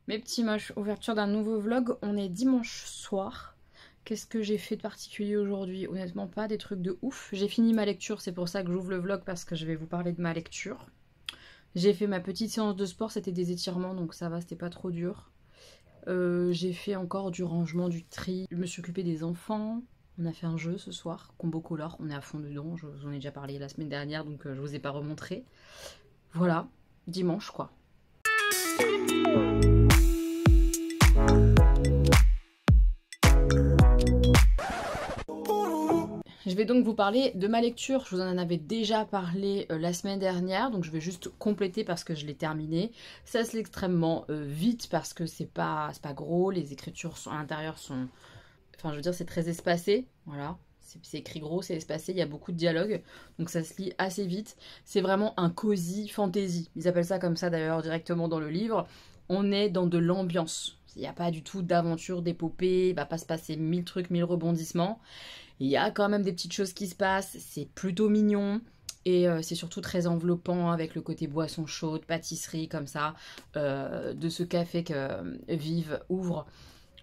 Mes petits moches, ouverture d'un nouveau vlog, on est dimanche soir. Qu'est-ce que j'ai fait de particulier aujourd'hui? Honnêtement pas des trucs de ouf. J'ai fini ma lecture, c'est pour ça que j'ouvre le vlog parce que je vais vous parler de ma lecture. J'ai fait ma petite séance de sport, c'était des étirements donc ça va, c'était pas trop dur. J'ai fait encore du rangement, du tri. Je me suis occupée des enfants. On a fait un jeu ce soir, Combo Color, on est à fond dedans. Je vous en ai déjà parlé la semaine dernière donc je vous ai pas remontré. Voilà, dimanche quoi. Je vais donc vous parler de ma lecture. Je vous en avais déjà parlé la semaine dernière, donc je vais juste compléter parce que je l'ai terminé. Ça se lit extrêmement vite parce que c'est pas gros, les écritures à l'intérieur sont... Enfin, je veux dire, c'est très espacé, voilà. C'est écrit gros, c'est espacé, il y a beaucoup de dialogue, donc ça se lit assez vite. C'est vraiment un cosy fantasy. Ils appellent ça comme ça d'ailleurs directement dans le livre. On est dans de l'ambiance. Il n'y a pas du tout d'aventure, d'épopée, il va pas se passer 1000 trucs, 1000 rebondissements. Il y a quand même des petites choses qui se passent, c'est plutôt mignon. Et c'est surtout très enveloppant avec le côté boisson chaude, pâtisserie comme ça, de ce café que Vive ouvre.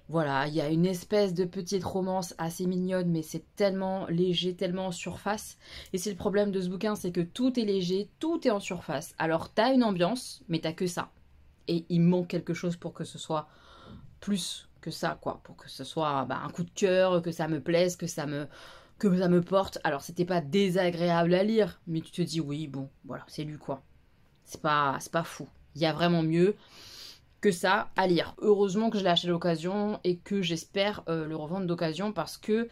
Voilà, il y a une espèce de petite romance assez mignonne, mais c'est tellement léger, tellement en surface. Et c'est le problème de ce bouquin, c'est que tout est léger, tout est en surface. Alors t'as une ambiance, mais t'as que ça. Et il manque quelque chose pour que ce soit plus que ça, quoi. Pour que ce soit un coup de cœur, que ça me plaise, que ça me porte. Alors c'était pas désagréable à lire, mais tu te dis oui, bon, voilà, c'est lu quoi. C'est pas fou. Il y a vraiment mieux que ça à lire. Heureusement que je l'ai acheté d'occasion et que j'espère le revendre d'occasion parce que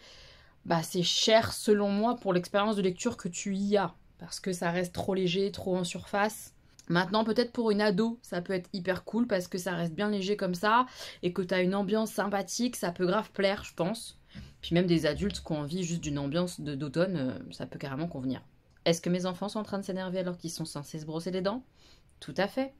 c'est cher selon moi pour l'expérience de lecture que tu y as. Parce que ça reste trop léger, trop en surface. Maintenant, peut-être pour une ado, ça peut être hyper cool parce que ça reste bien léger comme ça et que t'as une ambiance sympathique, ça peut grave plaire, je pense. Puis même des adultes qui ont envie juste d'une ambiance d'automne, ça peut carrément convenir. Est-ce que mes enfants sont en train de s'énerver alors qu'ils sont censés se brosser les dents? Tout à fait.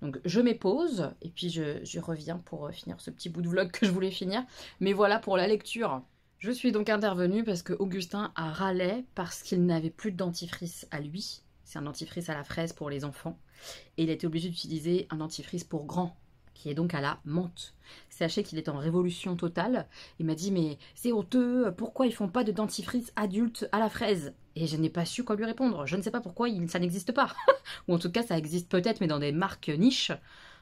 Donc je m'épose et puis je reviens pour finir ce petit bout de vlog que je voulais finir. Mais voilà pour la lecture. Je suis donc intervenue parce que Augustin a râlé parce qu'il n'avait plus de dentifrice à lui. C'est un dentifrice à la fraise pour les enfants. Et il a été obligé d'utiliser un dentifrice pour grands, qui est donc à la menthe. Sachez qu'il est en révolution totale. Il m'a dit mais c'est honteux, pourquoi ils font pas de dentifrice adulte à la fraise? Et je n'ai pas su quoi lui répondre. Je ne sais pas pourquoi ça n'existe pas. Ou en tout cas ça existe peut-être mais dans des marques niches.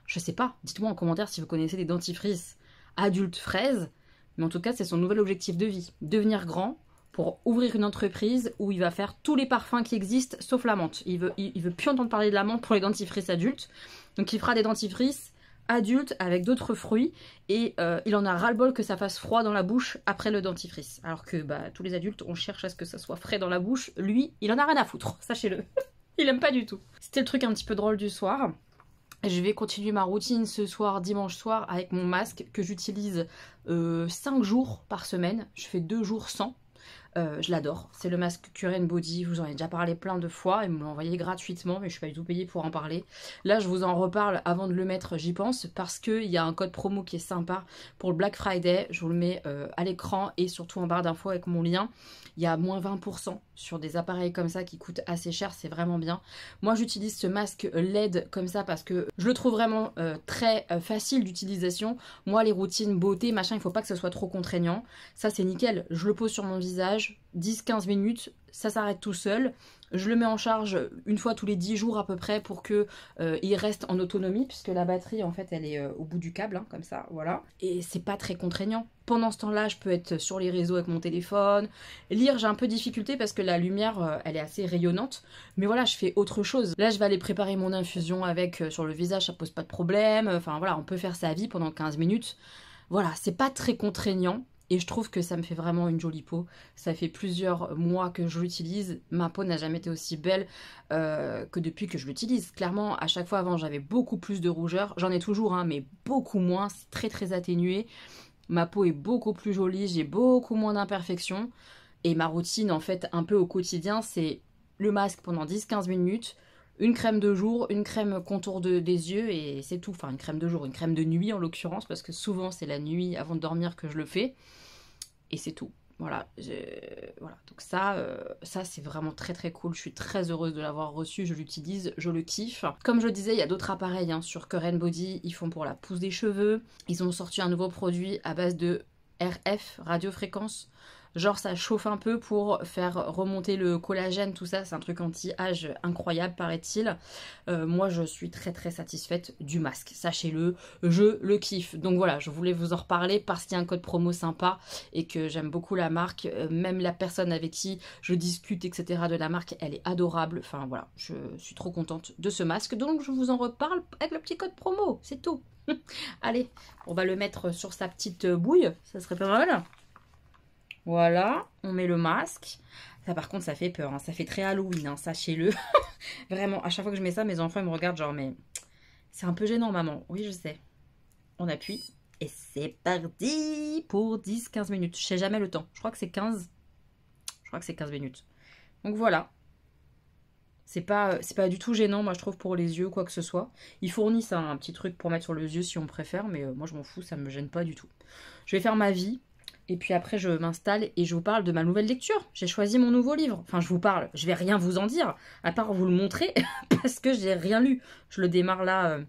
Je sais pas. Dites-moi en commentaire si vous connaissez des dentifrices adultes fraises. Mais en tout cas c'est son nouvel objectif de vie. Devenir grand pour ouvrir une entreprise où il va faire tous les parfums qui existent sauf la menthe. Il veut plus entendre parler de la menthe pour les dentifrices adultes. Donc il fera des dentifrices adultes avec d'autres fruits et il en a ras-le-bol que ça fasse froid dans la bouche après le dentifrice. Alors que tous les adultes on cherche à ce que ça soit frais dans la bouche. Lui, il en a rien à foutre, sachez-le. Il aime pas du tout. C'était le truc un petit peu drôle du soir. Je vais continuer ma routine ce soir, dimanche soir, avec mon masque que j'utilise 5 jours par semaine. Je fais 2 jours sans. Je l'adore, c'est le masque Cure Body, je vous en ai déjà parlé plein de fois, ils me l'ont envoyé gratuitement mais je suis pas du tout payée pour en parler. Là je vous en reparle avant de le mettre, j'y pense, parce qu'il y a un code promo qui est sympa pour le Black Friday, je vous le mets à l'écran et surtout en barre d'infos avec mon lien. Il y a moins 20% sur des appareils comme ça qui coûtent assez cher, c'est vraiment bien. Moi j'utilise ce masque LED comme ça parce que je le trouve vraiment très facile d'utilisation. Moi les routines beauté, machin, il faut pas que ce soit trop contraignant. Ça c'est nickel, je le pose sur mon visage, 10-15 minutes, ça s'arrête tout seul. Je le mets en charge une fois tous les 10 jours à peu près pour que il reste en autonomie puisque la batterie en fait elle est au bout du câble, hein, comme ça, voilà. Et c'est pas très contraignant. Pendant ce temps-là, je peux être sur les réseaux avec mon téléphone. Lire, j'ai un peu de difficulté parce que la lumière, elle est assez rayonnante. Mais voilà, je fais autre chose. Là, je vais aller préparer mon infusion avec sur le visage, ça pose pas de problème. Enfin voilà, on peut faire sa vie pendant 15 minutes. Voilà, c'est pas très contraignant. Et je trouve que ça me fait vraiment une jolie peau. Ça fait plusieurs mois que je l'utilise. Ma peau n'a jamais été aussi belle que depuis que je l'utilise. Clairement, à chaque fois avant, j'avais beaucoup plus de rougeur. J'en ai toujours, hein, mais beaucoup moins. C'est très très atténué. Ma peau est beaucoup plus jolie. J'ai beaucoup moins d'imperfections. Et ma routine, en fait, un peu au quotidien, c'est le masque pendant 10-15 minutes. Une crème de jour, une crème contour des yeux et c'est tout. Enfin, une crème de jour, une crème de nuit en l'occurrence, parce que souvent c'est la nuit avant de dormir que je le fais. Et c'est tout. Voilà, voilà. Donc ça c'est vraiment très très cool. Je suis très heureuse de l'avoir reçu, je l'utilise, je le kiffe. Comme je le disais, il y a d'autres appareils hein, sur Current Body, ils font pour la pousse des cheveux. Ils ont sorti un nouveau produit à base de RF, radiofréquence. Genre ça chauffe un peu pour faire remonter le collagène, tout ça, c'est un truc anti-âge incroyable paraît-il. Moi je suis très très satisfaite du masque, sachez-le, je le kiffe. Donc voilà, je voulais vous en reparler parce qu'il y a un code promo sympa et que j'aime beaucoup la marque. Même la personne avec qui je discute etc. de la marque, elle est adorable. Enfin voilà, je suis trop contente de ce masque, donc je vous en reparle avec le petit code promo, c'est tout. Allez, on va le mettre sur sa petite bouille, ça serait pas mal. Voilà, on met le masque. Ça par contre ça fait peur, hein. Ça fait très Halloween, hein, sachez-le. Vraiment, à chaque fois que je mets ça, mes enfants ils me regardent genre mais c'est un peu gênant maman. Oui je sais. On appuie et c'est parti pour 10-15 minutes. Je sais jamais le temps, je crois que c'est 15. Je crois que c'est 15 minutes. Donc voilà. C'est pas du tout gênant moi je trouve pour les yeux quoi que ce soit. Ils fournissent un petit truc pour mettre sur les yeux si on préfère, mais moi je m'en fous, ça me gêne pas du tout. Je vais faire ma vie. Et puis après, je m'installe et je vous parle de ma nouvelle lecture. J'ai choisi mon nouveau livre. Enfin, je vous parle. Je vais rien vous en dire, à part vous le montrer, parce que j'ai rien lu. Je le démarre là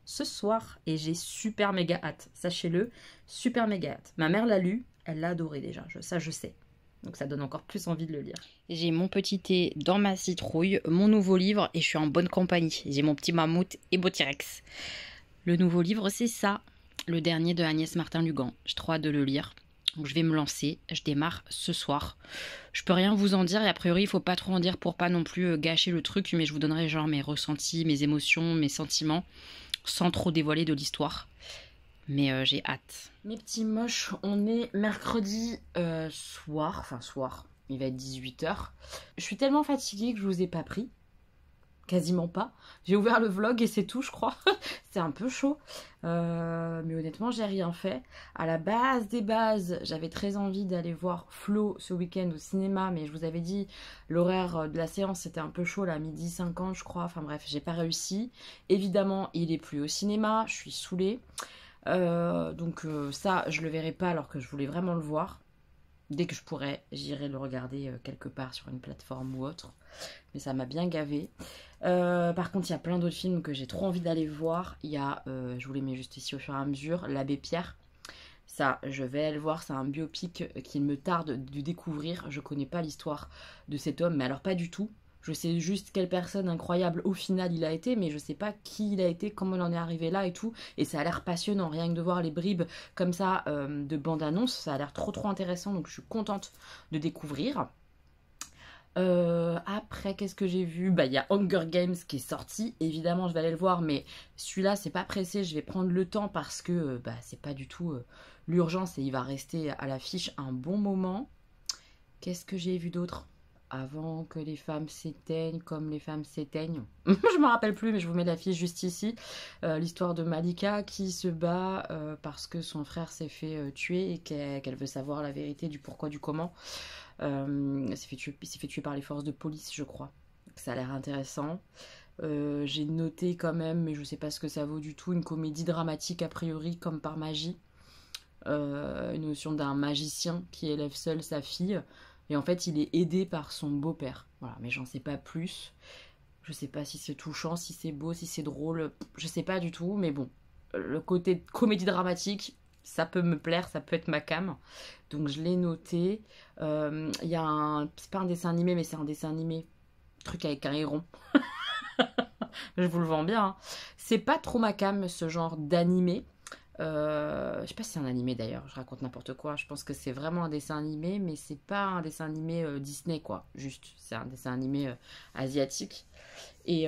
ce soir et j'ai super méga hâte. Sachez-le, super méga hâte. Ma mère l'a lu, elle l'a adoré déjà. Ça, je sais. Donc ça donne encore plus envie de le lire. J'ai mon petit thé dans ma citrouille, mon nouveau livre, et je suis en bonne compagnie. J'ai mon petit mammouth et beau T-Rex. Le nouveau livre, c'est ça. Le dernier de Agnès Martin-Lugan. J'ai trop hâte de le lire. Donc je vais me lancer, je démarre ce soir. Je peux rien vous en dire et a priori il faut pas trop en dire pour pas non plus gâcher le truc, mais je vous donnerai genre mes ressentis, mes émotions, mes sentiments, sans trop dévoiler de l'histoire. Mais j'ai hâte. Mes petits moches, on est mercredi soir, il va être 18 h. Je suis tellement fatiguée que je vous ai pas pris. Quasiment pas. J'ai ouvert le vlog et c'est tout, je crois. C'est un peu chaud. Mais honnêtement, j'ai rien fait. À la base des bases, j'avais très envie d'aller voir Flo ce week-end au cinéma. Mais je vous avais dit, l'horaire de la séance, c'était un peu chaud, là, 12h50, je crois. Enfin bref, j'ai pas réussi. Évidemment, il est plus au cinéma. Je suis saoulée. Donc ça, je le verrai pas alors que je voulais vraiment le voir. Dès que je pourrai, j'irai le regarder quelque part sur une plateforme ou autre. Mais ça m'a bien gavé. Par contre, il y a plein d'autres films que j'ai trop envie d'aller voir. Il y a, je vous les mets juste ici au fur et à mesure, L'Abbé Pierre. Ça, je vais aller le voir. C'est un biopic qu'il me tarde de découvrir. Je connais pas l'histoire de cet homme, mais alors pas du tout. Je sais juste quelle personne incroyable au final il a été, mais je sais pas qui il a été, comment il en est arrivé là et tout. Et ça a l'air passionnant, rien que de voir les bribes comme ça de bande-annonce, ça a l'air trop intéressant, donc je suis contente de découvrir. Après, qu'est-ce que j'ai vu? Bah, il y a Hunger Games qui est sorti. Évidemment, je vais aller le voir, mais celui-là, c'est pas pressé. Je vais prendre le temps parce que bah, c'est pas du tout l'urgence et il va rester à l'affiche un bon moment. Qu'est-ce que j'ai vu d'autre? Avant que les femmes s'éteignent comme les femmes s'éteignent. Je me rappelle plus, mais je vous mets l'affiche juste ici. L'histoire de Malika qui se bat parce que son frère s'est fait tuer et qu'elle veut savoir la vérité du pourquoi, du comment. Il s'est fait tuer par les forces de police, je crois. Ça a l'air intéressant. J'ai noté quand même, mais je sais pas ce que ça vaut du tout, une comédie dramatique a priori, comme par magie. Une notion d'un magicien qui élève seul sa fille. Et en fait, il est aidé par son beau-père. Voilà, mais j'en sais pas plus. Je sais pas si c'est touchant, si c'est beau, si c'est drôle. Je sais pas du tout, mais bon. Le côté comédie dramatique, ça peut me plaire, ça peut être ma came. Donc je l'ai noté. Il y a un... C'est pas un dessin animé, mais c'est un dessin animé. Truc avec un héron. Je vous le vends bien. Hein. C'est pas trop ma came, ce genre d'animé. Je sais pas si c'est un animé d'ailleurs, je raconte n'importe quoi. Je pense que c'est vraiment un dessin animé, mais c'est pas un dessin animé Disney quoi. Juste, c'est un dessin animé asiatique. Et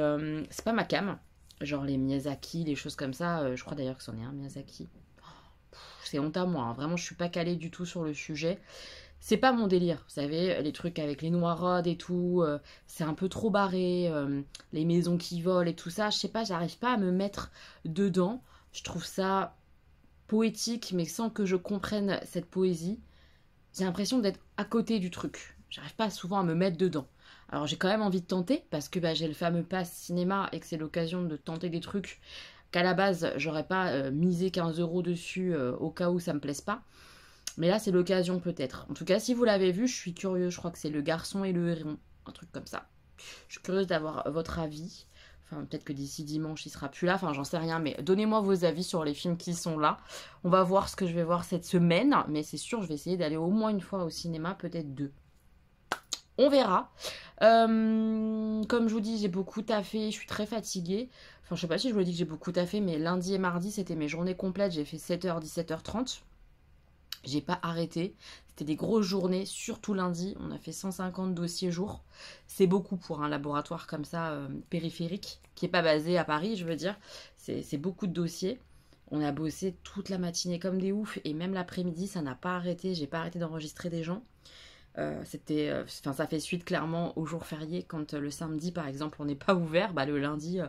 c'est pas ma came. Genre les Miyazaki, les choses comme ça. Je crois d'ailleurs que c'en est un Miyazaki. C'est honte à moi. Hein. Vraiment, je suis pas calée du tout sur le sujet. C'est pas mon délire, vous savez, les trucs avec les noiraudes et tout, c'est un peu trop barré, les maisons qui volent et tout ça, je sais pas, j'arrive pas à me mettre dedans. Je trouve ça poétique, mais sans que je comprenne cette poésie. J'ai l'impression d'être à côté du truc. J'arrive pas souvent à me mettre dedans. Alors j'ai quand même envie de tenter, parce que bah, j'ai le fameux pass cinéma et que c'est l'occasion de tenter des trucs qu'à la base, j'aurais pas misé 15 € dessus au cas où ça me plaise pas. Mais là, c'est l'occasion peut-être. En tout cas, si vous l'avez vu, je suis curieuse. Je crois que c'est Le Garçon et le Héron. Un truc comme ça. Je suis curieuse d'avoir votre avis. Enfin, peut-être que d'ici dimanche, il sera plus là. Enfin, j'en sais rien. Mais donnez-moi vos avis sur les films qui sont là. On va voir ce que je vais voir cette semaine. Mais c'est sûr, je vais essayer d'aller au moins une fois au cinéma. Peut-être 2. On verra. Comme je vous dis, j'ai beaucoup taffé. Je suis très fatiguée. Enfin, je sais pas si je vous l'ai dit que j'ai beaucoup taffé. Mais lundi et mardi, c'était mes journées complètes. J'ai fait 7h, 17h30. J'ai pas arrêté. C'était des grosses journées, surtout lundi. On a fait 150 dossiers jour. C'est beaucoup pour un laboratoire comme ça, périphérique, qui n'est pas basé à Paris, je veux dire. C'est beaucoup de dossiers. On a bossé toute la matinée comme des oufs. Et même l'après-midi, ça n'a pas arrêté. J'ai pas arrêté d'enregistrer des gens. Ça fait suite clairement aux jours fériés. Quand le samedi, par exemple, on n'est pas ouvert, bah, le lundi...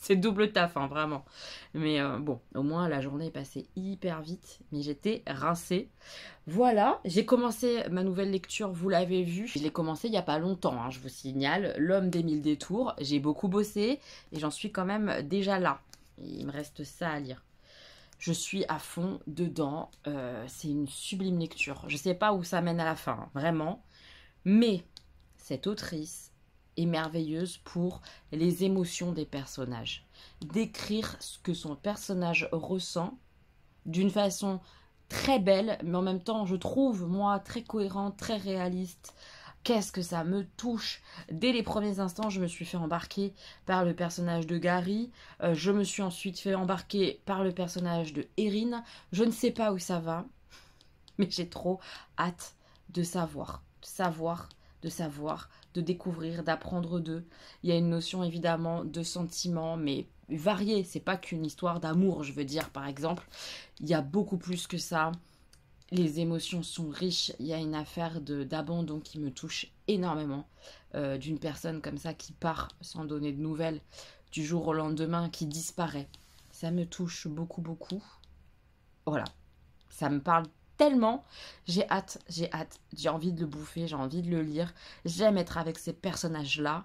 c'est double taf, hein, vraiment. Mais bon, au moins la journée est passée hyper vite. Mais j'étais rincée. Voilà, j'ai commencé ma nouvelle lecture, vous l'avez vu. Je l'ai commencé il n'y a pas longtemps, hein, je vous signale. L'homme des 1000 détours. J'ai beaucoup bossé et j'en suis quand même déjà là. Il me reste ça à lire. Je suis à fond dedans. C'est une sublime lecture. Je ne sais pas où ça mène à la fin, hein, vraiment. Mais cette autrice est merveilleuse pour les émotions des personnages. Décrire ce que son personnage ressent d'une façon très belle, mais en même temps, je trouve, moi, très cohérente, très réaliste. Qu'est-ce que ça me touche. Dès les premiers instants, je me suis fait embarquer par le personnage de Gary. Je me suis ensuite fait embarquer par le personnage de Erin. Je ne sais pas où ça va, mais j'ai trop hâte de savoir. De découvrir, d'apprendre d'eux. Il y a une notion évidemment de sentiment, mais variée. C'est pas qu'une histoire d'amour, je veux dire, par exemple. Il y a beaucoup plus que ça. Les émotions sont riches. Il y a une affaire d'abandon qui me touche énormément. D'une personne comme ça qui part sans donner de nouvelles du jour au lendemain, qui disparaît. Ça me touche beaucoup, beaucoup. Voilà. Ça me parle tellement, j'ai hâte, j'ai envie de le bouffer, j'ai envie de le lire, j'aime être avec ces personnages-là.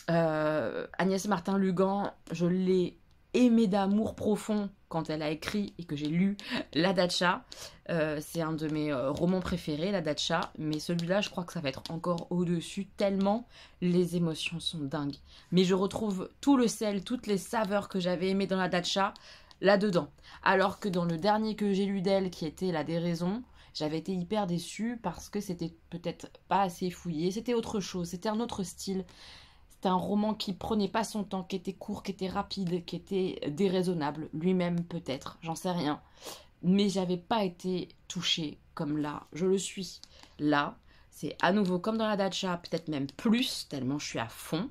Agnès Martin-Lugan, je l'ai aimée d'amour profond quand elle a écrit et que j'ai lu La Datcha. C'est un de mes romans préférés, La Datcha, mais celui-là, je crois que ça va être encore au-dessus, tellement les émotions sont dingues. Mais je retrouve tout le sel, toutes les saveurs que j'avais aimées dans La Datcha, là-dedans. Alors que dans le dernier que j'ai lu d'elle, qui était La Déraison, j'avais été hyper déçue parce que c'était peut-être pas assez fouillé. C'était autre chose, c'était un autre style. C'était un roman qui prenait pas son temps, qui était court, qui était rapide, qui était déraisonnable. Lui-même peut-être, j'en sais rien. Mais j'avais pas été touchée comme là. Je le suis. Là, c'est à nouveau comme dans La Datcha, peut-être même plus, tellement je suis à fond.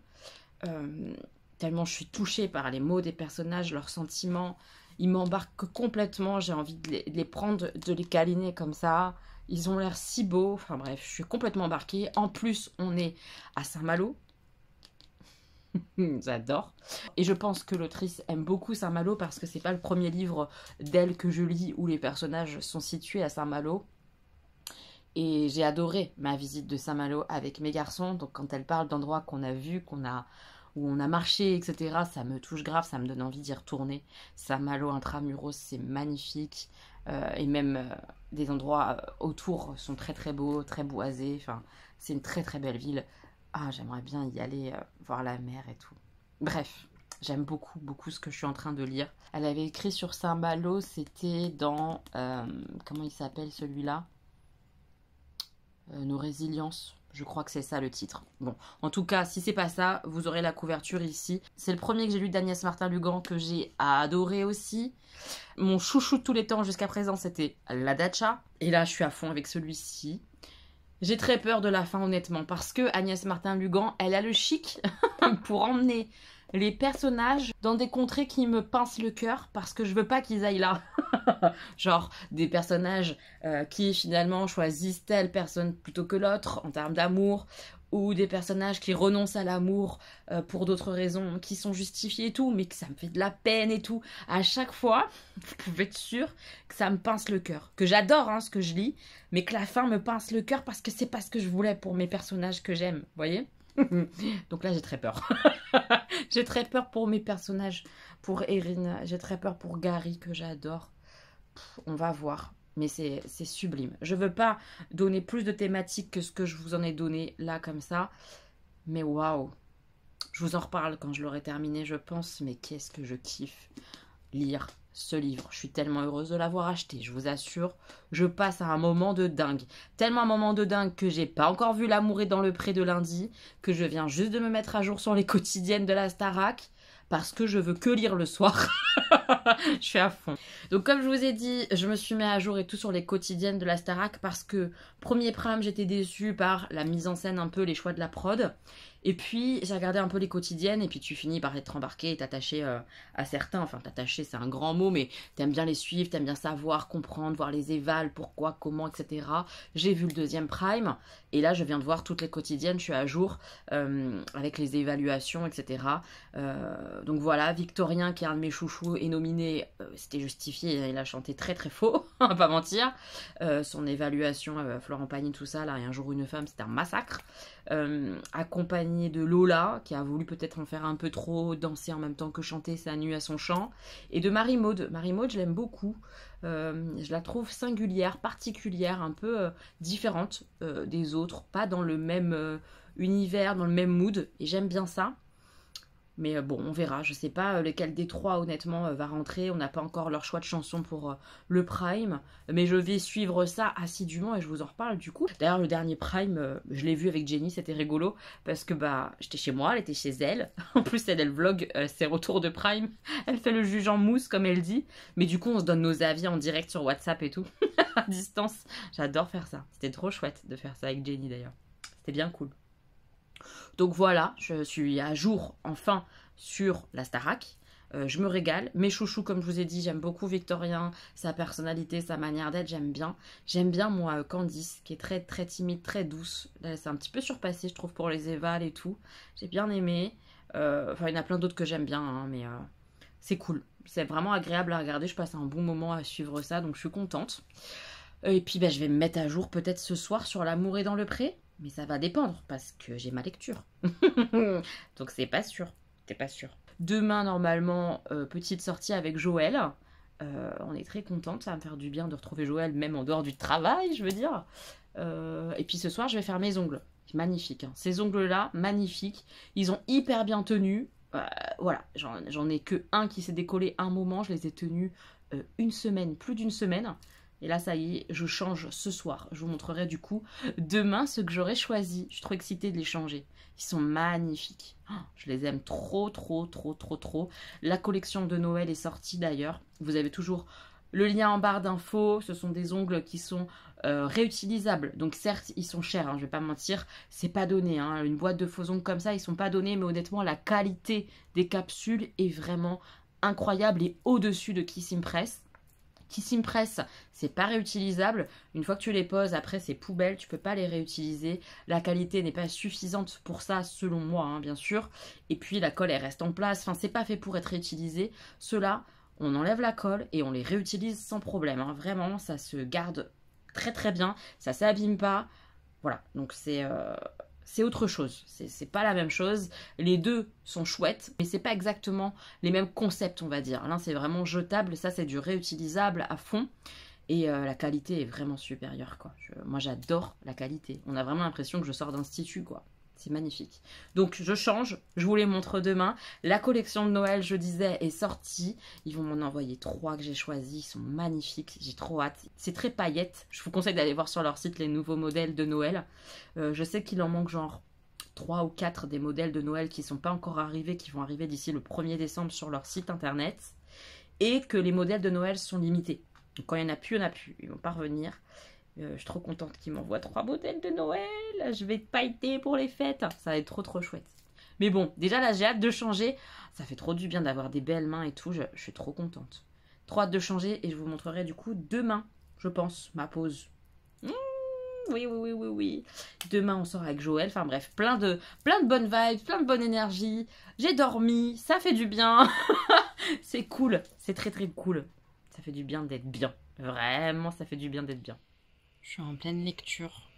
Tellement je suis touchée par les mots des personnages, leurs sentiments. Ils m'embarquent complètement, j'ai envie de les prendre, de les câliner comme ça. Ils ont l'air si beaux. Enfin bref, je suis complètement embarquée. En plus, on est à Saint-Malo. J'adore. Et je pense que l'autrice aime beaucoup Saint-Malo parce que c'est pas le premier livre d'elle que je lis où les personnages sont situés à Saint-Malo. Et j'ai adoré ma visite de Saint-Malo avec mes garçons. Donc quand elle parle d'endroits qu'on a vus, où on a marché, etc., ça me touche grave, ça me donne envie d'y retourner. Saint-Malo intramuros, c'est magnifique. Et même des endroits autour sont très très beaux, très boisés. Enfin, c'est une très très belle ville. Ah, j'aimerais bien y aller voir la mer et tout. Bref, j'aime beaucoup, beaucoup ce que je suis en train de lire. Elle avait écrit sur Saint-Malo, c'était dans... comment il s'appelle celui-là Nos résiliences. Je crois que c'est ça le titre. Bon, en tout cas, si c'est pas ça, vous aurez la couverture ici. C'est le premier que j'ai lu d'Agnès Martin-Lugan que j'ai adoré aussi. Mon chouchou de tous les temps jusqu'à présent, c'était La Datcha. Et là, je suis à fond avec celui-ci. J'ai très peur de la fin, honnêtement, parce que Agnès Martin-Lugan, elle a le chic pour emmener les personnages dans des contrées qui me pincent le cœur, parce que je veux pas qu'ils aillent là. Genre des personnages qui finalement choisissent telle personne plutôt que l'autre en termes d'amour, ou des personnages qui renoncent à l'amour pour d'autres raisons qui sont justifiées et tout, mais que ça me fait de la peine et tout. À chaque fois, vous pouvez être sûr que ça me pince le cœur. Que j'adore hein, ce que je lis, mais que la fin me pince le cœur parce que c'est pas ce que je voulais pour mes personnages que j'aime, vous voyez. Donc là, j'ai très peur. J'ai très peur pour mes personnages, pour Erin, j'ai très peur pour Gary que j'adore. On va voir. mais c'est sublime. Je veux pas donner plus de thématiques que ce que je vous en ai donné là comme ça, mais waouh. Je vous en reparle quand je l'aurai terminé, je pense, mais qu'est-ce que je kiffe lire ce livre. Je suis tellement heureuse de l'avoir acheté, je vous assure. Je passe à un moment de dingue. Tellement un moment de dingue que j'ai pas encore vu L'amour est dans le pré de lundi, que je viens juste de me mettre à jour sur les quotidiennes de la Starac, parce que je veux que lire le soir. Je suis à fond. Donc comme je vous ai dit, je me suis mis à jour et tout sur les quotidiennes de la Starac parce que premier prime, j'étais déçue par la mise en scène, un peu les choix de la prod. Et puis j'ai regardé un peu les quotidiennes et puis tu finis par être embarqué et t'attacher à certains. Enfin t'attacher c'est un grand mot, mais t'aimes bien les suivre, t'aimes bien savoir, comprendre, voir les évals, pourquoi, comment, etc. J'ai vu le deuxième prime et là je viens de voir toutes les quotidiennes, je suis à jour avec les évaluations, etc. Donc voilà, Victorien qui est un de mes chouchous est nominé, c'était justifié, il a chanté très très faux, on va pas mentir. Son évaluation, Florent Pagny, tout ça, là, et Un jour une femme, c'était un massacre. Accompagné de Lola, qui a voulu peut-être en faire un peu trop, danser en même temps que chanter, ça nuit à son chant. Et de Marie-Maude. Marie-Maude, je l'aime beaucoup. Je la trouve singulière, particulière, un peu différente des autres. Pas dans le même univers, dans le même mood. Et j'aime bien ça. Mais bon, on verra. Je sais pas lequel des trois, honnêtement, va rentrer. On n'a pas encore leur choix de chanson pour le Prime. Mais je vais suivre ça assidûment et je vous en reparle du coup. D'ailleurs, le dernier Prime, je l'ai vu avec Jenny, c'était rigolo. Parce que bah, j'étais chez moi, elle était chez elle. En plus, elle vlog ses retours de Prime. Elle fait le juge en mousse, comme elle dit. Mais du coup, on se donne nos avis en direct sur WhatsApp et tout. À distance. J'adore faire ça. C'était trop chouette de faire ça avec Jenny d'ailleurs. C'était bien cool. Donc voilà, je suis à jour enfin sur la Starac. Je me régale. Mes chouchous, comme je vous ai dit, j'aime beaucoup Victorien, sa personnalité, sa manière d'être, j'aime bien. J'aime bien moi Candice, qui est très très timide, très douce. Là, c'est un petit peu surpassé, je trouve, pour les évals et tout. J'ai bien aimé. Enfin, il y en a plein d'autres que j'aime bien, hein, mais c'est cool. C'est vraiment agréable à regarder. Je passe un bon moment à suivre ça, donc je suis contente. Et puis, je vais me mettre à jour peut-être ce soir sur L'amour est dans le pré. Mais ça va dépendre parce que j'ai ma lecture. Donc c'est pas sûr. C'est pas sûr. Demain, normalement, petite sortie avec Joël. On est très contente. Ça va me faire du bien de retrouver Joël, même en dehors du travail, je veux dire. Et puis ce soir, je vais faire mes ongles. Magnifique. Hein. Ces ongles-là, magnifiques. Ils ont hyper bien tenu. Voilà. J'en ai que un qui s'est décollé un moment. Je les ai tenus une semaine, plus d'une semaine. Et là, ça y est, je change ce soir. Je vous montrerai du coup demain ce que j'aurais choisi. Je suis trop excitée de les changer. Ils sont magnifiques. Oh, je les aime trop, trop, trop, trop, trop. La collection de Noël est sortie d'ailleurs. Vous avez toujours le lien en barre d'infos. Ce sont des ongles qui sont réutilisables. Donc certes, ils sont chers, hein, je vais pas mentir. C'est pas donné. Hein. Une boîte de faux ongles comme ça, ils sont pas donnés. Mais honnêtement, la qualité des capsules est vraiment incroyable et au-dessus de Kiss Impress. Kiss Impress, c'est pas réutilisable. Une fois que tu les poses, après c'est poubelle, tu peux pas les réutiliser. La qualité n'est pas suffisante pour ça, selon moi, hein, bien sûr. Et puis la colle, elle reste en place. Enfin, c'est pas fait pour être réutilisé. Ceux-là, on enlève la colle et on les réutilise sans problème. Hein. Vraiment, ça se garde très très bien. Ça s'abîme pas. Voilà, donc c'est autre chose, c'est pas la même chose. Les deux sont chouettes, mais c'est pas exactement les mêmes concepts, on va dire. L'un c'est vraiment jetable, ça c'est du réutilisable à fond. Et la qualité est vraiment supérieure, quoi. Moi j'adore la qualité. On a vraiment l'impression que je sors d'institut, quoi. C'est magnifique. Donc je change, je vous les montre demain. La collection de Noël, je disais, est sortie. Ils vont m'en envoyer 3 que j'ai choisis. Ils sont magnifiques, j'ai trop hâte. C'est très paillettes. Je vous conseille d'aller voir sur leur site les nouveaux modèles de Noël. Je sais qu'il en manque genre 3 ou 4 des modèles de Noël qui ne sont pas encore arrivés, qui vont arriver d'ici le 1er décembre sur leur site internet. Et que les modèles de Noël sont limités. Donc quand il n'y en a plus, il n'y en a plus. Ils vont pas revenir. Je suis trop contente qu'ils m'envoient 3 modèles de Noël. Je vais pailleter pour les fêtes. Ça va être trop trop chouette. Mais bon, déjà là j'ai hâte de changer. Ça fait trop du bien d'avoir des belles mains et tout. Je suis trop contente. Trop hâte de changer et je vous montrerai du coup demain, je pense, ma pause. Oui. Demain on sort avec Joël. Enfin bref, plein de bonnes vibes, plein de bonne énergie. J'ai dormi, ça fait du bien. C'est cool, c'est très très cool. Ça fait du bien d'être bien. Vraiment, ça fait du bien d'être bien. Je suis en pleine lecture.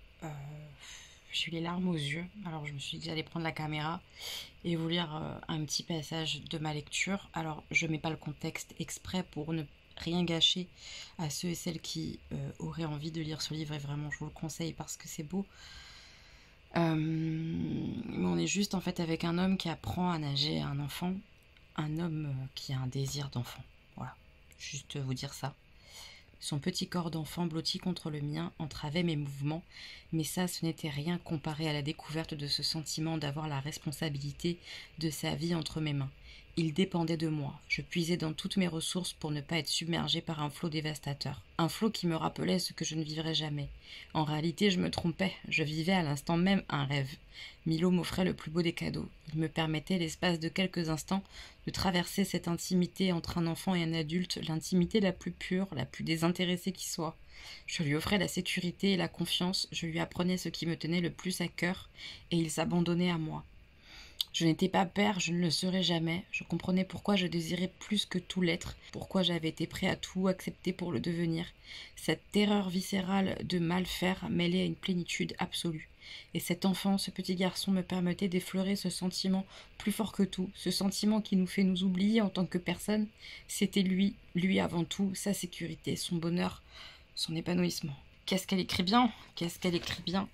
J'ai eu les larmes aux yeux. Alors je me suis dit j'allais prendre la caméra et vous lire un petit passage de ma lecture. Alors je mets pas le contexte exprès pour ne rien gâcher à ceux et celles qui auraient envie de lire ce livre, et vraiment je vous le conseille parce que c'est beau. On est juste en fait avec un homme qui apprend à nager à un enfant, un homme qui a un désir d'enfant. Voilà, juste vous dire ça. Son petit corps d'enfant blotti contre le mien entravait mes mouvements, mais ça, ce n'était rien comparé à la découverte de ce sentiment d'avoir la responsabilité de sa vie entre mes mains. Il dépendait de moi. Je puisais dans toutes mes ressources pour ne pas être submergée par un flot dévastateur. Un flot qui me rappelait ce que je ne vivrais jamais. En réalité, je me trompais. Je vivais à l'instant même un rêve. Milo m'offrait le plus beau des cadeaux. Il me permettait, l'espace de quelques instants, de traverser cette intimité entre un enfant et un adulte, l'intimité la plus pure, la plus désintéressée qui soit. Je lui offrais la sécurité et la confiance, je lui apprenais ce qui me tenait le plus à cœur, et il s'abandonnait à moi. Je n'étais pas père, je ne le serais jamais. Je comprenais pourquoi je désirais plus que tout l'être, pourquoi j'avais été prêt à tout accepter pour le devenir. Cette terreur viscérale de mal faire mêlée à une plénitude absolue. Et cet enfant, ce petit garçon me permettait d'effleurer ce sentiment plus fort que tout, ce sentiment qui nous fait nous oublier en tant que personne. C'était lui, lui avant tout, sa sécurité, son bonheur, son épanouissement. Qu'est-ce qu'elle écrit bien, qu'est-ce qu'elle écrit bien.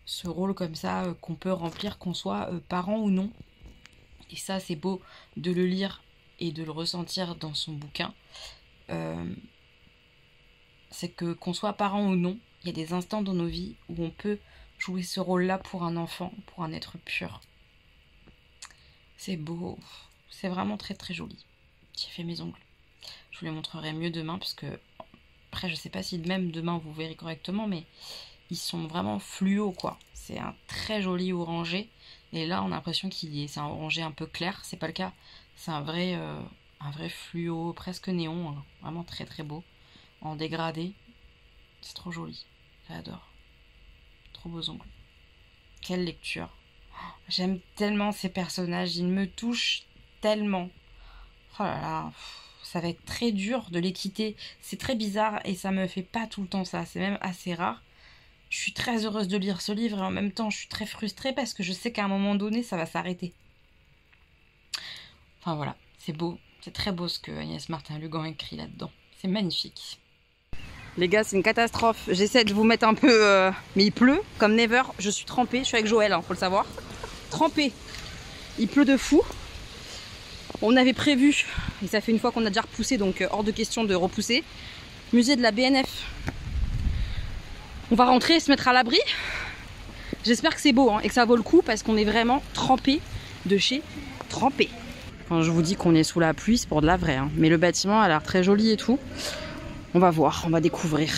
Ce rôle comme ça qu'on peut remplir, qu'on soit parent ou non. Et ça, c'est beau de le lire et de le ressentir dans son bouquin. C'est que qu'on soit parent ou non, il y a des instants dans nos vies où on peut jouer ce rôle-là pour un enfant, pour un être pur. C'est beau, c'est vraiment très très joli. J'ai fait mes ongles. Je vous les montrerai mieux demain parce que après je sais pas si même demain vous verrez correctement, mais ils sont vraiment fluo quoi. C'est un très joli orangé et là on a l'impression c'est un orangé un peu clair. C'est pas le cas. C'est un vrai fluo presque néon, hein. Vraiment très très beau en dégradé. C'est trop joli. J'adore. Trop beaux ongles. Quelle lecture. J'aime tellement ces personnages, ils me touchent tellement. Oh là là, ça va être très dur de les quitter. C'est très bizarre et ça me fait pas tout le temps ça. C'est même assez rare. Je suis très heureuse de lire ce livre et en même temps je suis très frustrée parce que je sais qu'à un moment donné ça va s'arrêter. Enfin voilà, c'est beau. C'est très beau ce que Agnès Martin-Lugan écrit là-dedans. C'est magnifique. Les gars, c'est une catastrophe. J'essaie de vous mettre un peu... Mais il pleut, comme never. Je suis trempée. Je suis avec Joël, hein, faut le savoir. Trempée. Il pleut de fou. On avait prévu, et ça fait une fois qu'on a déjà repoussé, donc hors de question de repousser. Musée de la BNF. On va rentrer et se mettre à l'abri. J'espère que c'est beau, hein, et que ça vaut le coup, parce qu'on est vraiment trempé de chez trempé. Quand je vous dis qu'on est sous la pluie, c'est pour de la vraie. Hein. Mais le bâtiment a l'air très joli et tout. On va voir, on va découvrir.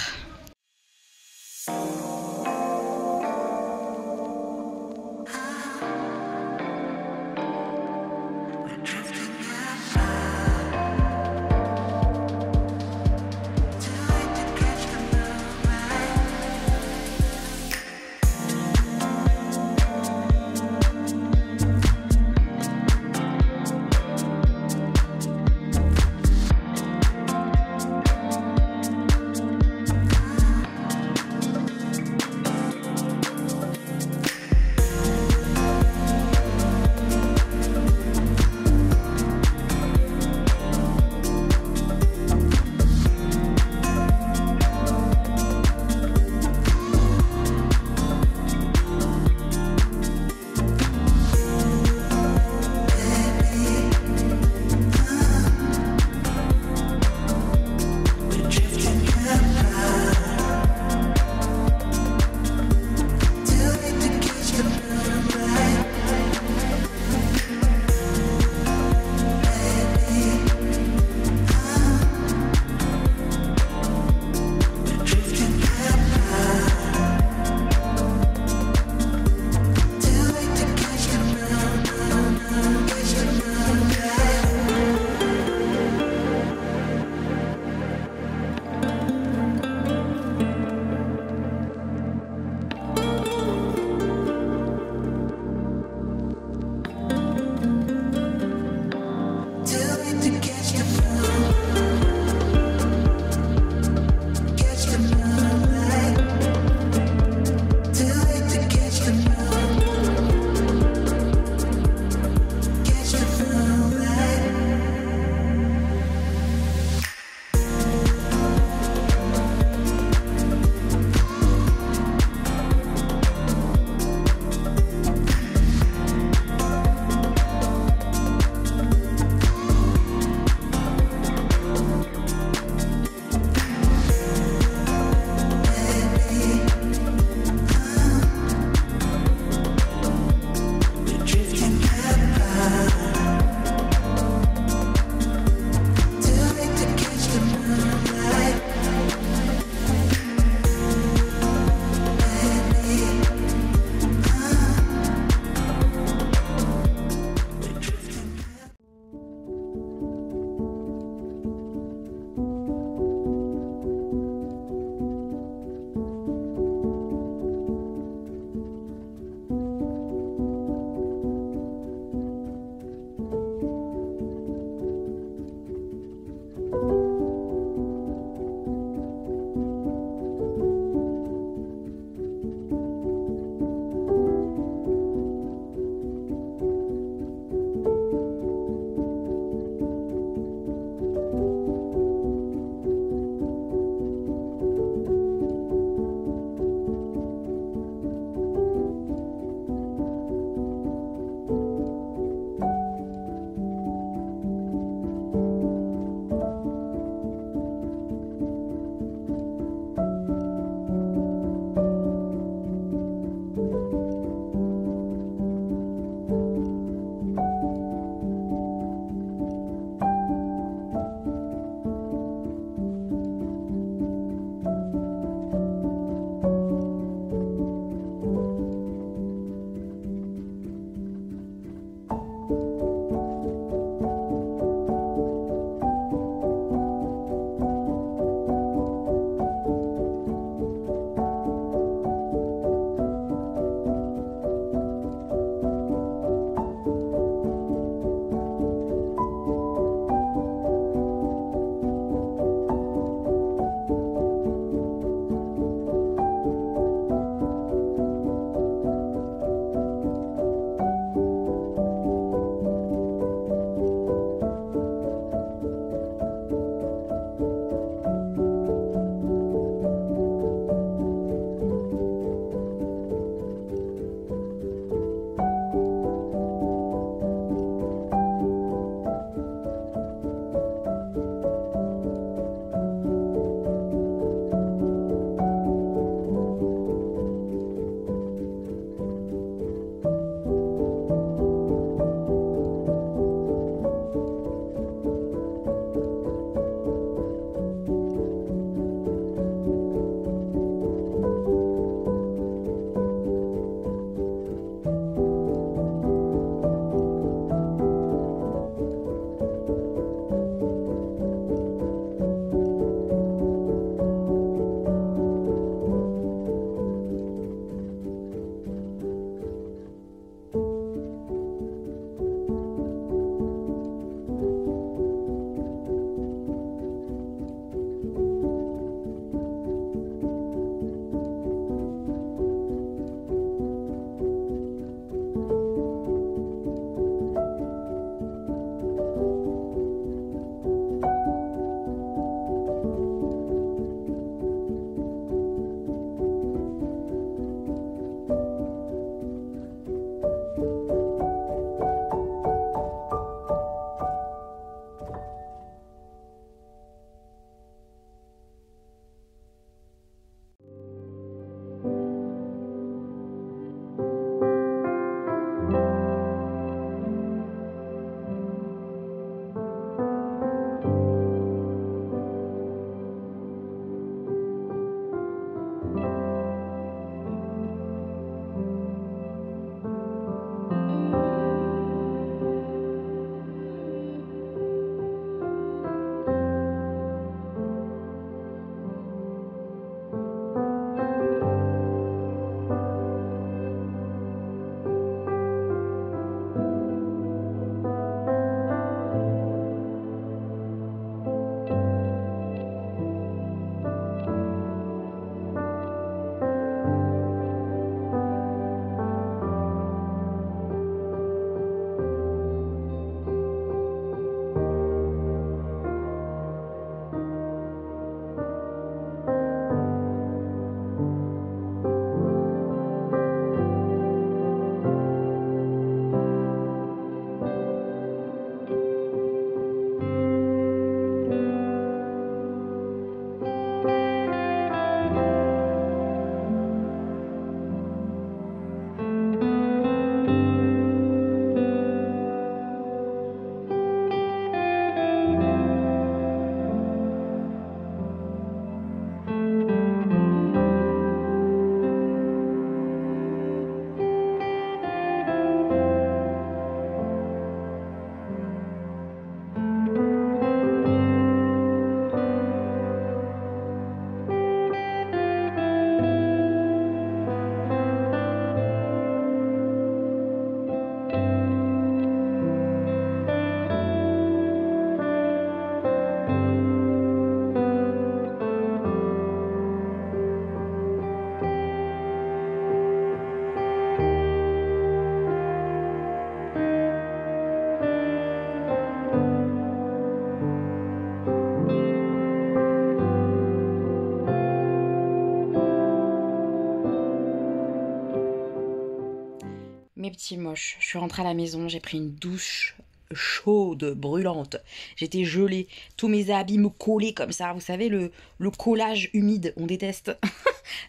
mes petits moches, je suis rentrée à la maison, j'ai pris une douche chaude, brûlante. J'étais gelée, tous mes habits me collaient comme ça. Vous savez, le collage humide, on déteste.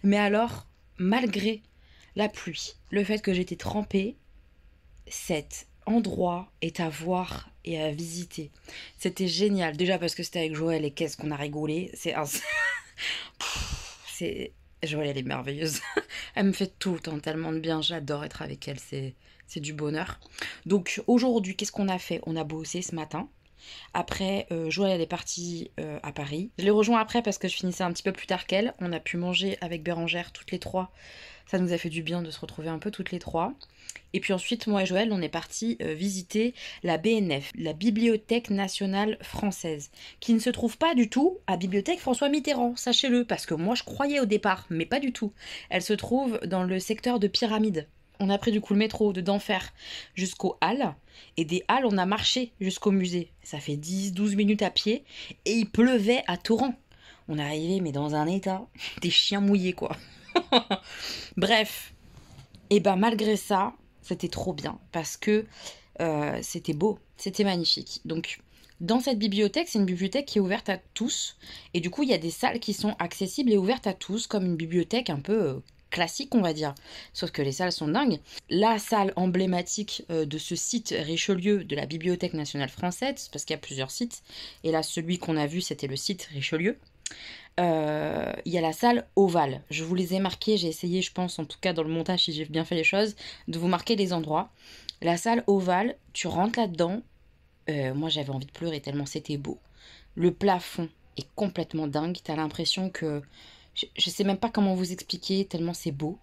Mais alors, malgré la pluie, le fait que j'étais trempée, cet endroit est à voir et à visiter. C'était génial. Déjà parce que c'était avec Joël et qu'est-ce qu'on a rigolé. C'est... Joël, elle est merveilleuse. Elle me fait tout le temps tellement de bien. J'adore être avec elle. C'est du bonheur. Donc aujourd'hui, qu'est-ce qu'on a fait? On a bossé ce matin. Après, Joël, elle est partie à Paris. Je l'ai rejoint après parce que je finissais un petit peu plus tard qu'elle. On a pu manger avec Bérangère toutes les trois. Ça nous a fait du bien de se retrouver un peu toutes les trois. Et puis ensuite, moi et Joël, on est partis visiter la BNF, la Bibliothèque nationale française, qui ne se trouve pas du tout à Bibliothèque François Mitterrand, sachez-le, parce que moi je croyais au départ, mais pas du tout. Elle se trouve dans le secteur de Pyramide. On a pris du coup le métro de d'Enfer jusqu'aux Halles, et des Halles, on a marché jusqu'au musée. Ça fait 10-12 minutes à pied, et il pleuvait à torrent. On est arrivé, mais dans un état, des chiens mouillés quoi. Bref, et ben malgré ça, c'était trop bien parce que c'était beau, c'était magnifique. Donc dans cette bibliothèque, c'est une bibliothèque qui est ouverte à tous et du coup il y a des salles qui sont accessibles et ouvertes à tous comme une bibliothèque un peu classique on va dire. Sauf que les salles sont dingues. La salle emblématique de ce site Richelieu de la Bibliothèque nationale française, parce qu'il y a plusieurs sites, et là celui qu'on a vu c'était le site Richelieu. Il y a la salle ovale. Je vous les ai marqués, j'ai essayé, je pense, en tout cas dans le montage, si j'ai bien fait les choses, de vous marquer les endroits. La salle ovale, tu rentres là-dedans. Moi, j'avais envie de pleurer tellement c'était beau. Le plafond est complètement dingue. T'as l'impression que... Je sais même pas comment vous expliquer, tellement c'est beau.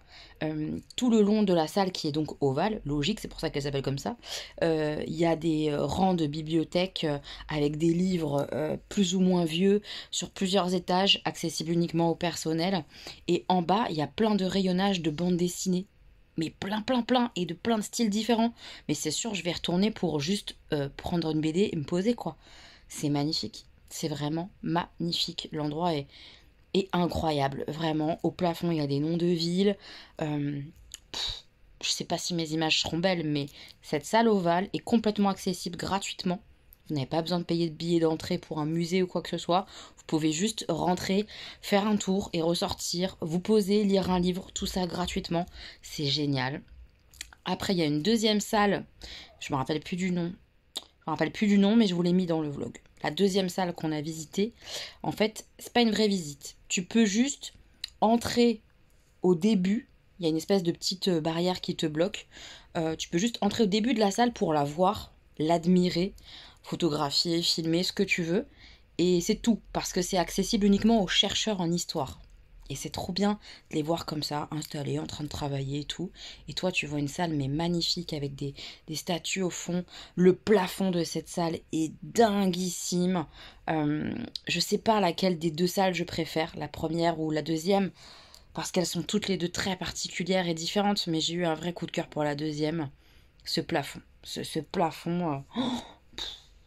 Tout le long de la salle, qui est donc ovale, logique, c'est pour ça qu'elle s'appelle comme ça, il y a des rangs de bibliothèques avec des livres plus ou moins vieux, sur plusieurs étages, accessibles uniquement au personnel. Et en bas, il y a plein de rayonnages de bandes dessinées. Mais plein, et de plein de styles différents. Mais c'est sûr, je vais retourner pour juste prendre une BD et me poser, quoi. C'est magnifique. C'est vraiment magnifique. L'endroit est incroyable, vraiment. Au plafond, il y a des noms de villes. Je sais pas si mes images seront belles, mais cette salle ovale est complètement accessible gratuitement. Vous n'avez pas besoin de payer de billets d'entrée pour un musée ou quoi que ce soit. Vous pouvez juste rentrer, faire un tour et ressortir, vous poser, lire un livre, tout ça gratuitement. C'est génial. Après, il y a une deuxième salle. Je me rappelle plus du nom. Je me rappelle plus du nom, mais je vous l'ai mis dans le vlog. La deuxième salle qu'on a visitée, en fait, c'est pas une vraie visite. Tu peux juste entrer au début. Il y a une espèce de petite barrière qui te bloque. Tu peux juste entrer au début de la salle pour la voir, l'admirer, photographier, filmer, ce que tu veux. Et c'est tout, parce que c'est accessible uniquement aux chercheurs en histoire. Et c'est trop bien de les voir comme ça, installés, en train de travailler et tout. Et toi, tu vois une salle, mais magnifique, avec des statues au fond. Le plafond de cette salle est dinguissime. Je sais pas laquelle des deux salles je préfère, la première ou la deuxième, parce qu'elles sont toutes les deux très particulières et différentes. Mais j'ai eu un vrai coup de cœur pour la deuxième. Ce plafond. Ce plafond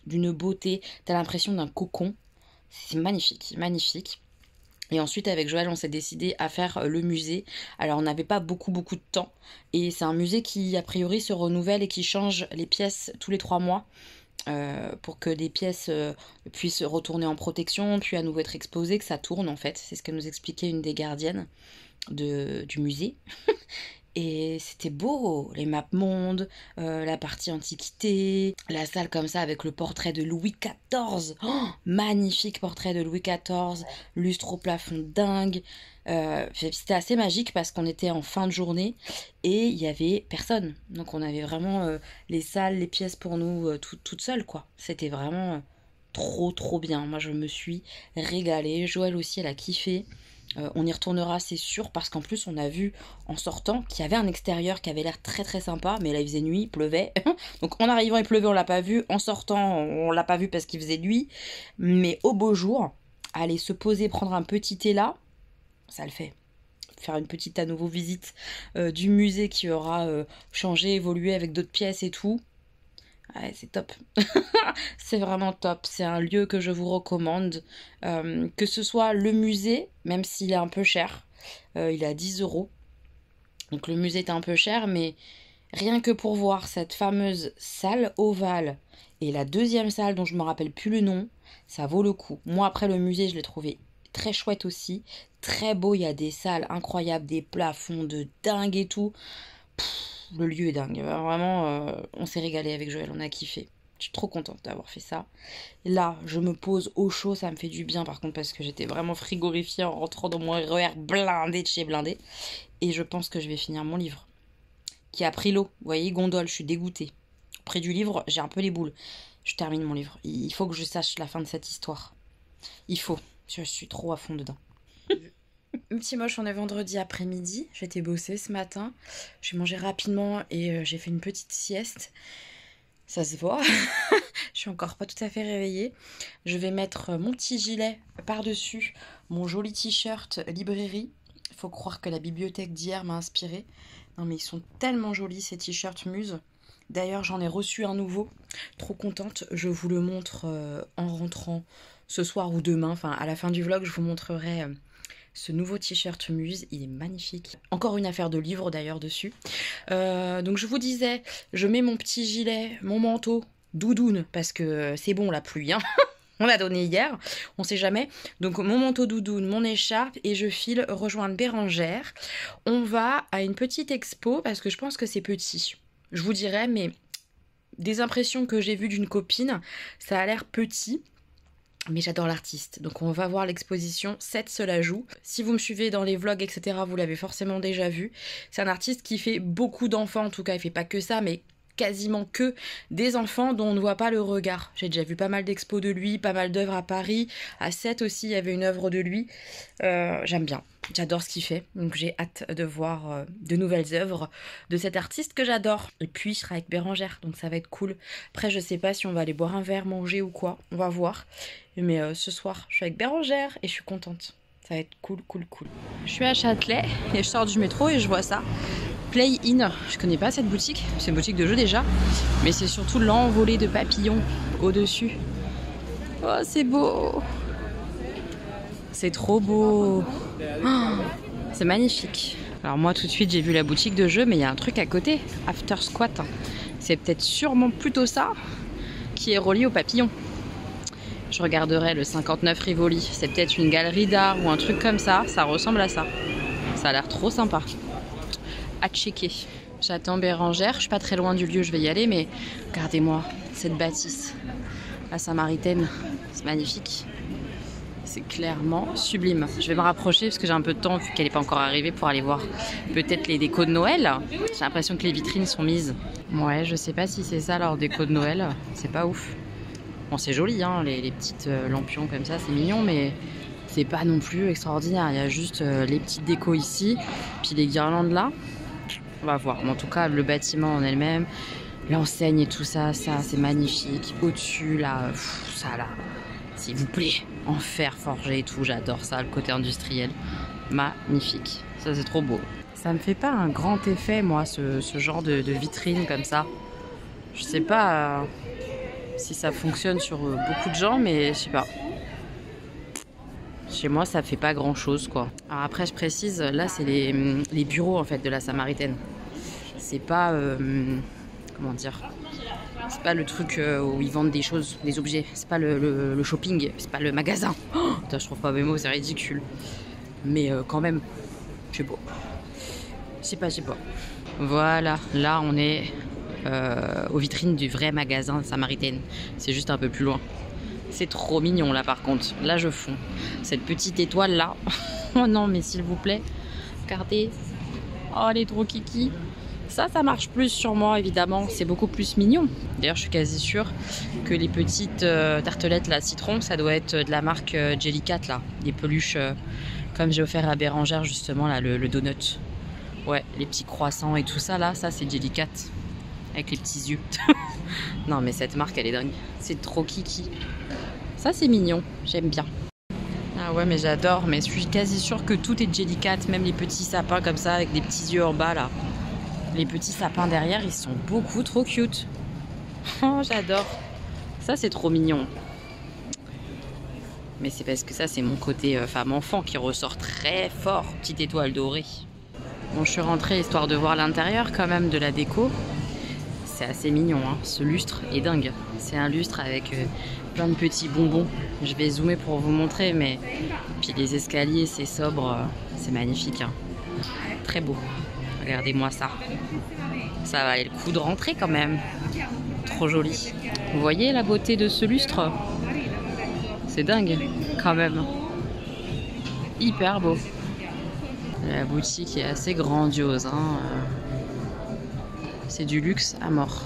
d'une beauté. T'as l'impression d'un cocon. C'est magnifique, magnifique. Et ensuite, avec Joël, on s'est décidé à faire le musée. Alors, on n'avait pas beaucoup de temps. Et c'est un musée qui, a priori, se renouvelle et qui change les pièces tous les 3 mois. Pour que les pièces puissent retourner en protection, puis à nouveau être exposées, que ça tourne, en fait. C'est ce que nous expliquait une des gardiennes du musée. Et c'était beau, les maps mondes, la partie antiquité, la salle comme ça avec le portrait de Louis XIV. Oh, magnifique portrait de Louis XIV, lustre au plafond dingue. C'était assez magique parce qu'on était en fin de journée et il y avait personne. Donc on avait vraiment les salles, les pièces pour nous toutes seules quoi. C'était vraiment trop bien. Moi je me suis régalée. Joël aussi elle a kiffé. On y retournera, c'est sûr, parce qu'en plus, on a vu en sortant qu'il y avait un extérieur qui avait l'air très sympa, mais là, il faisait nuit, il pleuvait. Donc, en arrivant, il pleuvait, on l'a pas vu. En sortant, on l'a pas vu parce qu'il faisait nuit. Mais au beau jour, aller se poser, prendre un petit thé là, ça le fait. Faire une petite, à nouveau, visite du musée qui aura changé, évolué avec d'autres pièces et tout. Ouais, c'est top. C'est vraiment top. C'est un lieu que je vous recommande. Que ce soit le musée, même s'il est un peu cher. Il est à 10 €. Donc le musée est un peu cher, mais Rien que pour voir cette fameuse salle ovale et la deuxième salle dont je me rappelle plus le nom, ça vaut le coup. Moi après le musée je l'ai trouvé très chouette aussi, très beau, il y a des salles incroyables, des plafonds de dingue et tout. Le lieu est dingue, vraiment on s'est régalé avec Joël, on a kiffé. Je suis trop contente d'avoir fait ça. Là, je me pose au chaud, ça me fait du bien par contre parce que j'étais vraiment frigorifiée en rentrant dans mon RER blindé de chez blindé. Et je pense que je vais finir mon livre qui a pris l'eau. Vous voyez, gondole, je suis dégoûtée. Près du livre, j'ai un peu les boules. Je termine mon livre. Il faut que je sache la fin de cette histoire. Il faut. Je suis trop à fond dedans. Petit moche, on est vendredi après-midi. J'étais bosser ce matin. J'ai mangé rapidement et j'ai fait une petite sieste. Ça se voit. Je suis encore pas tout à fait réveillée. Je vais mettre mon petit gilet par-dessus mon joli t-shirt librairie. Il faut croire que la bibliothèque d'hier m'a inspirée. Non mais ils sont tellement jolis ces t-shirts Muse. D'ailleurs j'en ai reçu un nouveau. Trop contente. Je vous le montre en rentrant ce soir ou demain. Enfin à la fin du vlog je vous montrerai ce nouveau t-shirt Muse. Il est magnifique. Encore une affaire de livre d'ailleurs dessus. Donc je vous disais, je mets mon petit gilet, mon manteau, doudoune. Parce que c'est bon la pluie hein. On a donné hier, on sait jamais. Donc mon manteau doudoune, mon écharpe et je file rejoindre Bérangère. On va à une petite expo parce que je pense que c'est petit. Je vous dirai, mais des impressions que j'ai vues d'une copine, ça a l'air petit. Mais j'adore l'artiste. Donc on va voir l'exposition 7 se la joue. Si vous me suivez dans les vlogs, etc., vous l'avez forcément déjà vu. C'est un artiste qui fait beaucoup d'enfants, en tout cas il fait pas que ça, mais quasiment que des enfants dont on ne voit pas le regard. J'ai déjà vu pas mal d'expos de lui, pas mal d'œuvres à Paris. À Sète aussi, il y avait une œuvre de lui. J'aime bien, j'adore ce qu'il fait. Donc j'ai hâte de voir de nouvelles œuvres de cet artiste que j'adore. Et puis je serai avec Bérangère, donc ça va être cool. Après je sais pas si on va aller boire un verre, manger ou quoi, on va voir. Mais ce soir je suis avec Bérangère et je suis contente. Ça va être cool, cool, cool. Je suis à Châtelet et je sors du métro et je vois ça. Play In, je connais pas cette boutique, c'est une boutique de jeux déjà, mais c'est surtout l'envolée de papillons au-dessus. Oh, c'est beau! C'est trop beau! Oh, c'est magnifique. Alors moi tout de suite j'ai vu la boutique de jeux, mais il y a un truc à côté, After Squat. C'est peut-être sûrement plutôt ça qui est relié aux papillons. Je regarderai le 59 Rivoli, c'est peut-être une galerie d'art ou un truc comme ça, ça ressemble à ça. Ça a l'air trop sympa. À checker. J'attends Bérangère, je suis pas très loin du lieu, je vais y aller, mais regardez-moi cette bâtisse, la Samaritaine, c'est magnifique. C'est clairement sublime. Je vais me rapprocher parce que j'ai un peu de temps vu qu'elle n'est pas encore arrivée pour aller voir peut-être les décos de Noël. J'ai l'impression que les vitrines sont mises. Ouais, je sais pas si c'est ça leur déco de Noël, c'est pas ouf. Bon, c'est joli, hein, les petites lampions comme ça, c'est mignon, mais c'est pas non plus extraordinaire. Il y a juste les petites décos ici, puis les guirlandes là. On va voir. Mais en tout cas, le bâtiment en elle-même, l'enseigne et tout ça, ça c'est magnifique. Au-dessus, là, ça là, s'il vous plaît, en fer forgé et tout, j'adore ça, le côté industriel. Magnifique. Ça, c'est trop beau. Ça me fait pas un grand effet, moi, ce genre de vitrine comme ça. Je sais pas si ça fonctionne sur beaucoup de gens, mais je sais pas. Chez moi, ça fait pas grand chose, quoi. Alors après, je précise, là, c'est les bureaux, en fait, de la Samaritaine. C'est pas... comment dire? C'est pas le truc où ils vendent des choses, des objets. C'est pas le shopping, c'est pas le magasin. Oh, putain, je trouve pas mes mots, c'est ridicule. Mais quand même, je sais pas. Voilà, là, on est aux vitrines du vrai magasin Samaritaine. C'est juste un peu plus loin. C'est trop mignon là par contre. Là je fonds. Cette petite étoile là. Oh non mais s'il vous plaît. Regardez. Oh elle est trop kiki. Ça marche plus sur moi évidemment. C'est beaucoup plus mignon. D'ailleurs je suis quasi sûre que les petites tartelettes là citron, ça doit être de la marque Jellycat là. Les peluches comme j'ai offert à Bérangère justement là le donut. Ouais les petits croissants et tout ça là. Ça c'est Jellycat. Avec les petits yeux. Non mais cette marque elle est dingue. C'est trop kiki. Ça c'est mignon, j'aime bien. Ah ouais mais j'adore, mais je suis quasi sûre que tout est Jellycat, même les petits sapins comme ça avec des petits yeux en bas là. Les petits sapins derrière ils sont beaucoup trop cute. Oh j'adore. Ça c'est trop mignon. Mais c'est parce que ça c'est mon côté femme enfant qui ressort très fort. Petite étoile dorée. Bon, je suis rentrée histoire de voir l'intérieur quand même de la déco. C'est assez mignon, hein. Ce lustre est dingue. C'est un lustre avec plein de petits bonbons. Je vais zoomer pour vous montrer, mais puis les escaliers, c'est sobre, c'est magnifique, hein. Très beau. Regardez-moi ça. Ça valait le coup de rentrer quand même. Trop joli. Vous voyez la beauté de ce lustre? C'est dingue quand même. Hyper beau. La boutique est assez grandiose, hein. C'est du luxe à mort.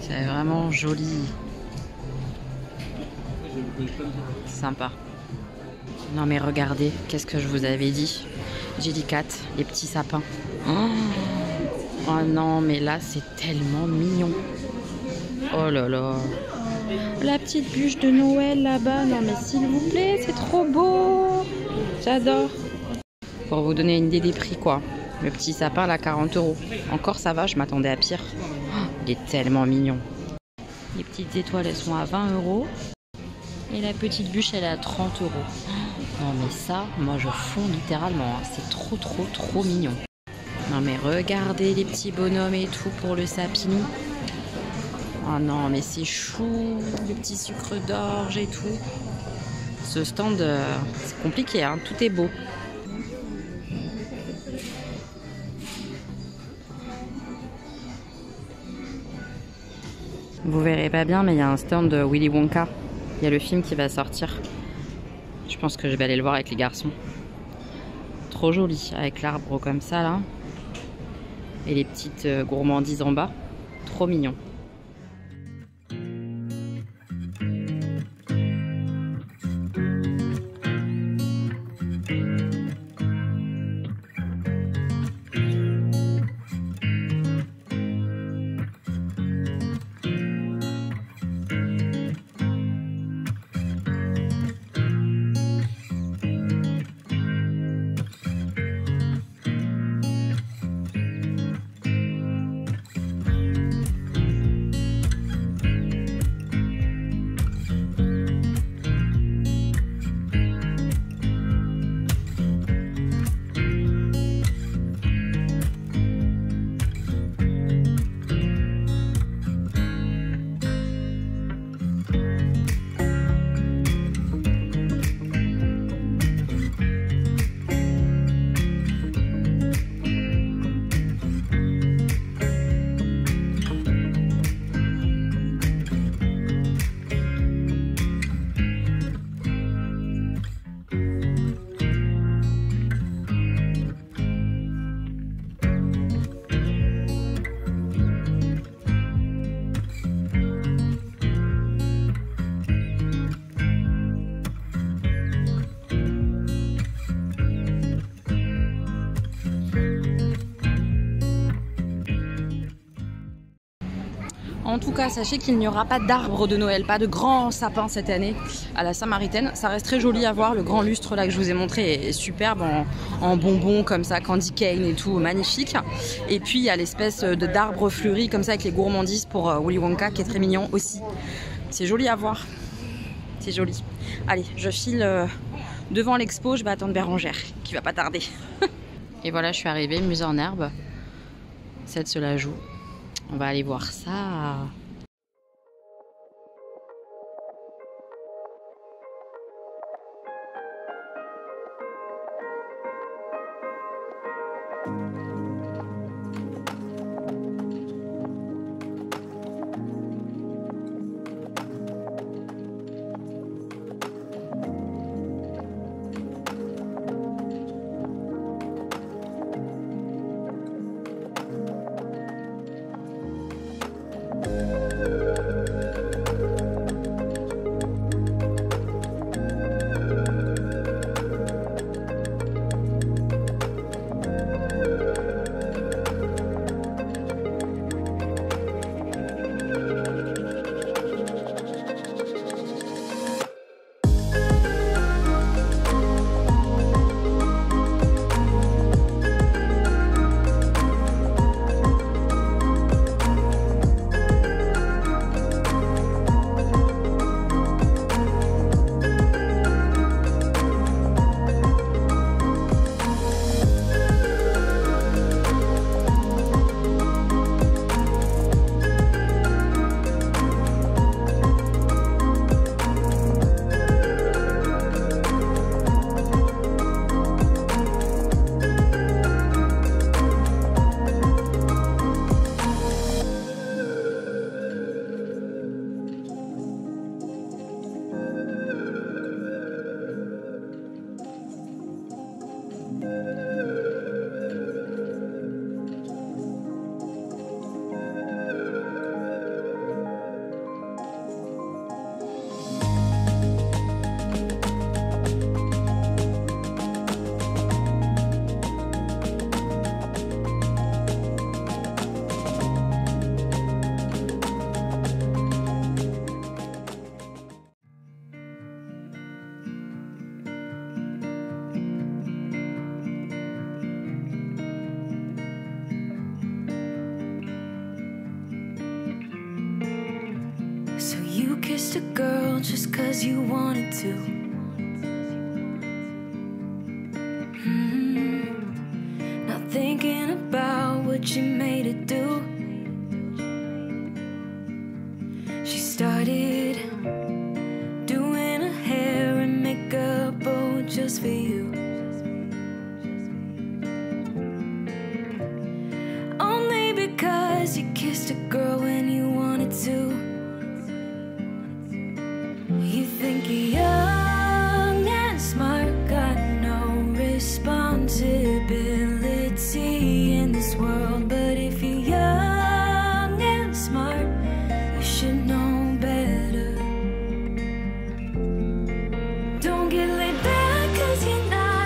C'est vraiment joli. Sympa. Non mais regardez, qu'est-ce que je vous avais dit? Jellycat, les petits sapins. Oh non, mais là c'est tellement mignon. Oh là là. La petite bûche de Noël là-bas. Non mais s'il vous plaît, c'est trop beau. J'adore. Pour vous donner une idée des prix quoi. Le petit sapin là, 40 €. Encore ça va, je m'attendais à pire. Oh, il est tellement mignon. Les petites étoiles elles sont à 20 €. Et la petite bûche elle est à 30 €. Non mais ça, moi je fonds littéralement. Hein. C'est trop trop trop mignon. Non mais regardez les petits bonhommes et tout pour le sapinou. Oh non mais c'est chou. Le petit sucre d'orge et tout. Ce stand, c'est compliqué, hein. Tout est beau. Vous verrez pas bien, mais il y a un stand de Willy Wonka. Il y a le film qui va sortir. Je pense que je vais aller le voir avec les garçons. Trop joli, avec l'arbre comme ça là. Et les petites gourmandises en bas. Trop mignon. En tout cas, sachez qu'il n'y aura pas d'arbre de Noël, pas de grand sapin cette année à la Samaritaine. Ça reste très joli à voir, le grand lustre là que je vous ai montré est superbe en bonbons comme ça, candy cane et tout, magnifique. Et puis il y a l'espèce d'arbre fleuri comme ça avec les gourmandises pour Willy Wonka qui est très mignon aussi. C'est joli à voir, c'est joli. Allez, je file devant l'expo, je vais attendre Bérangère qui va pas tarder. Et voilà, je suis arrivée, musée en herbe, cette se la joue. On va aller voir ça. kissed a girl just 'cause you wanted to. Not thinking about what you made her do. She started doing her hair and makeup, oh, just for you. Only because you kissed a girl when you wanted to. You think you're young and smart, got no responsibility in this world. But if you're young and smart, you should know better. Don't get laid back 'cause you're not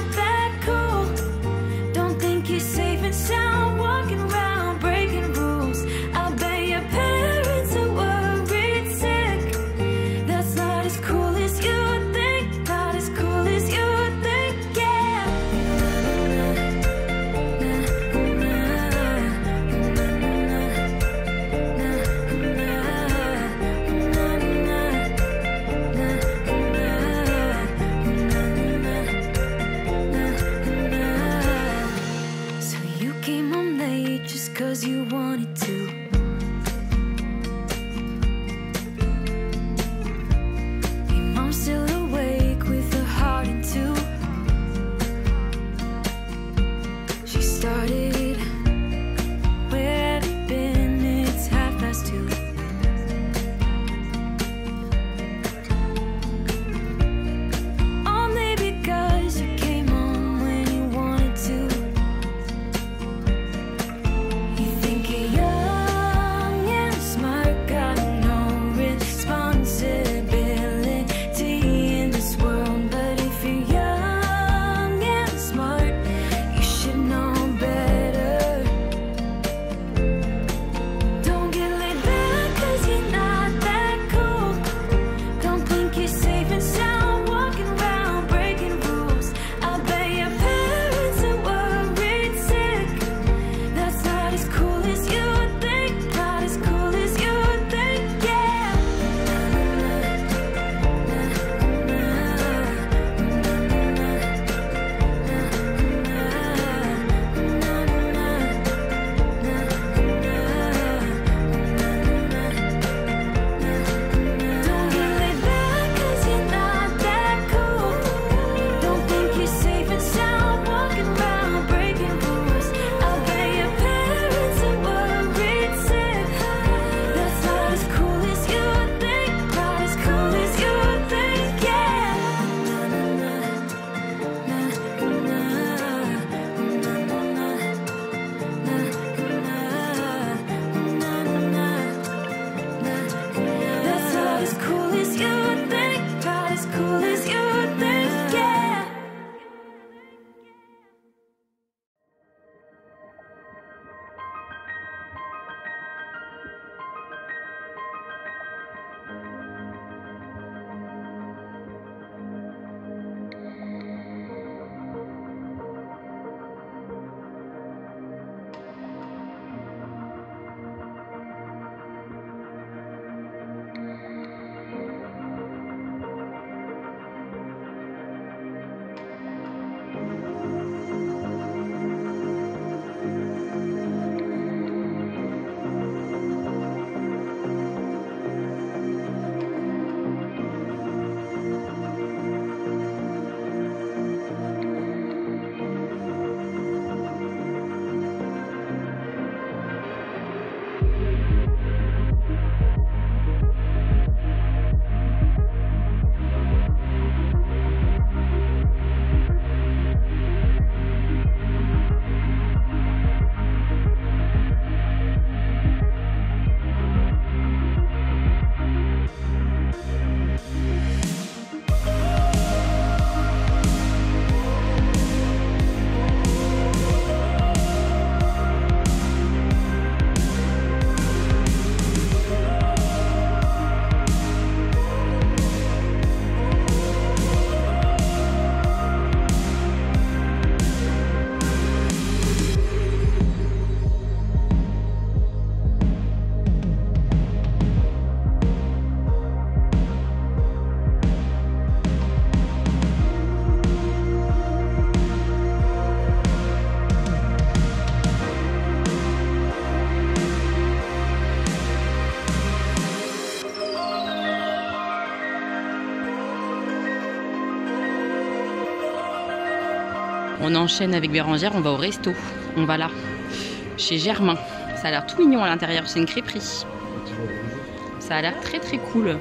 On enchaîne avec Bérangère, on va au resto. On va là, chez Germain. Ça a l'air tout mignon à l'intérieur, c'est une crêperie. Ça a l'air très très cool.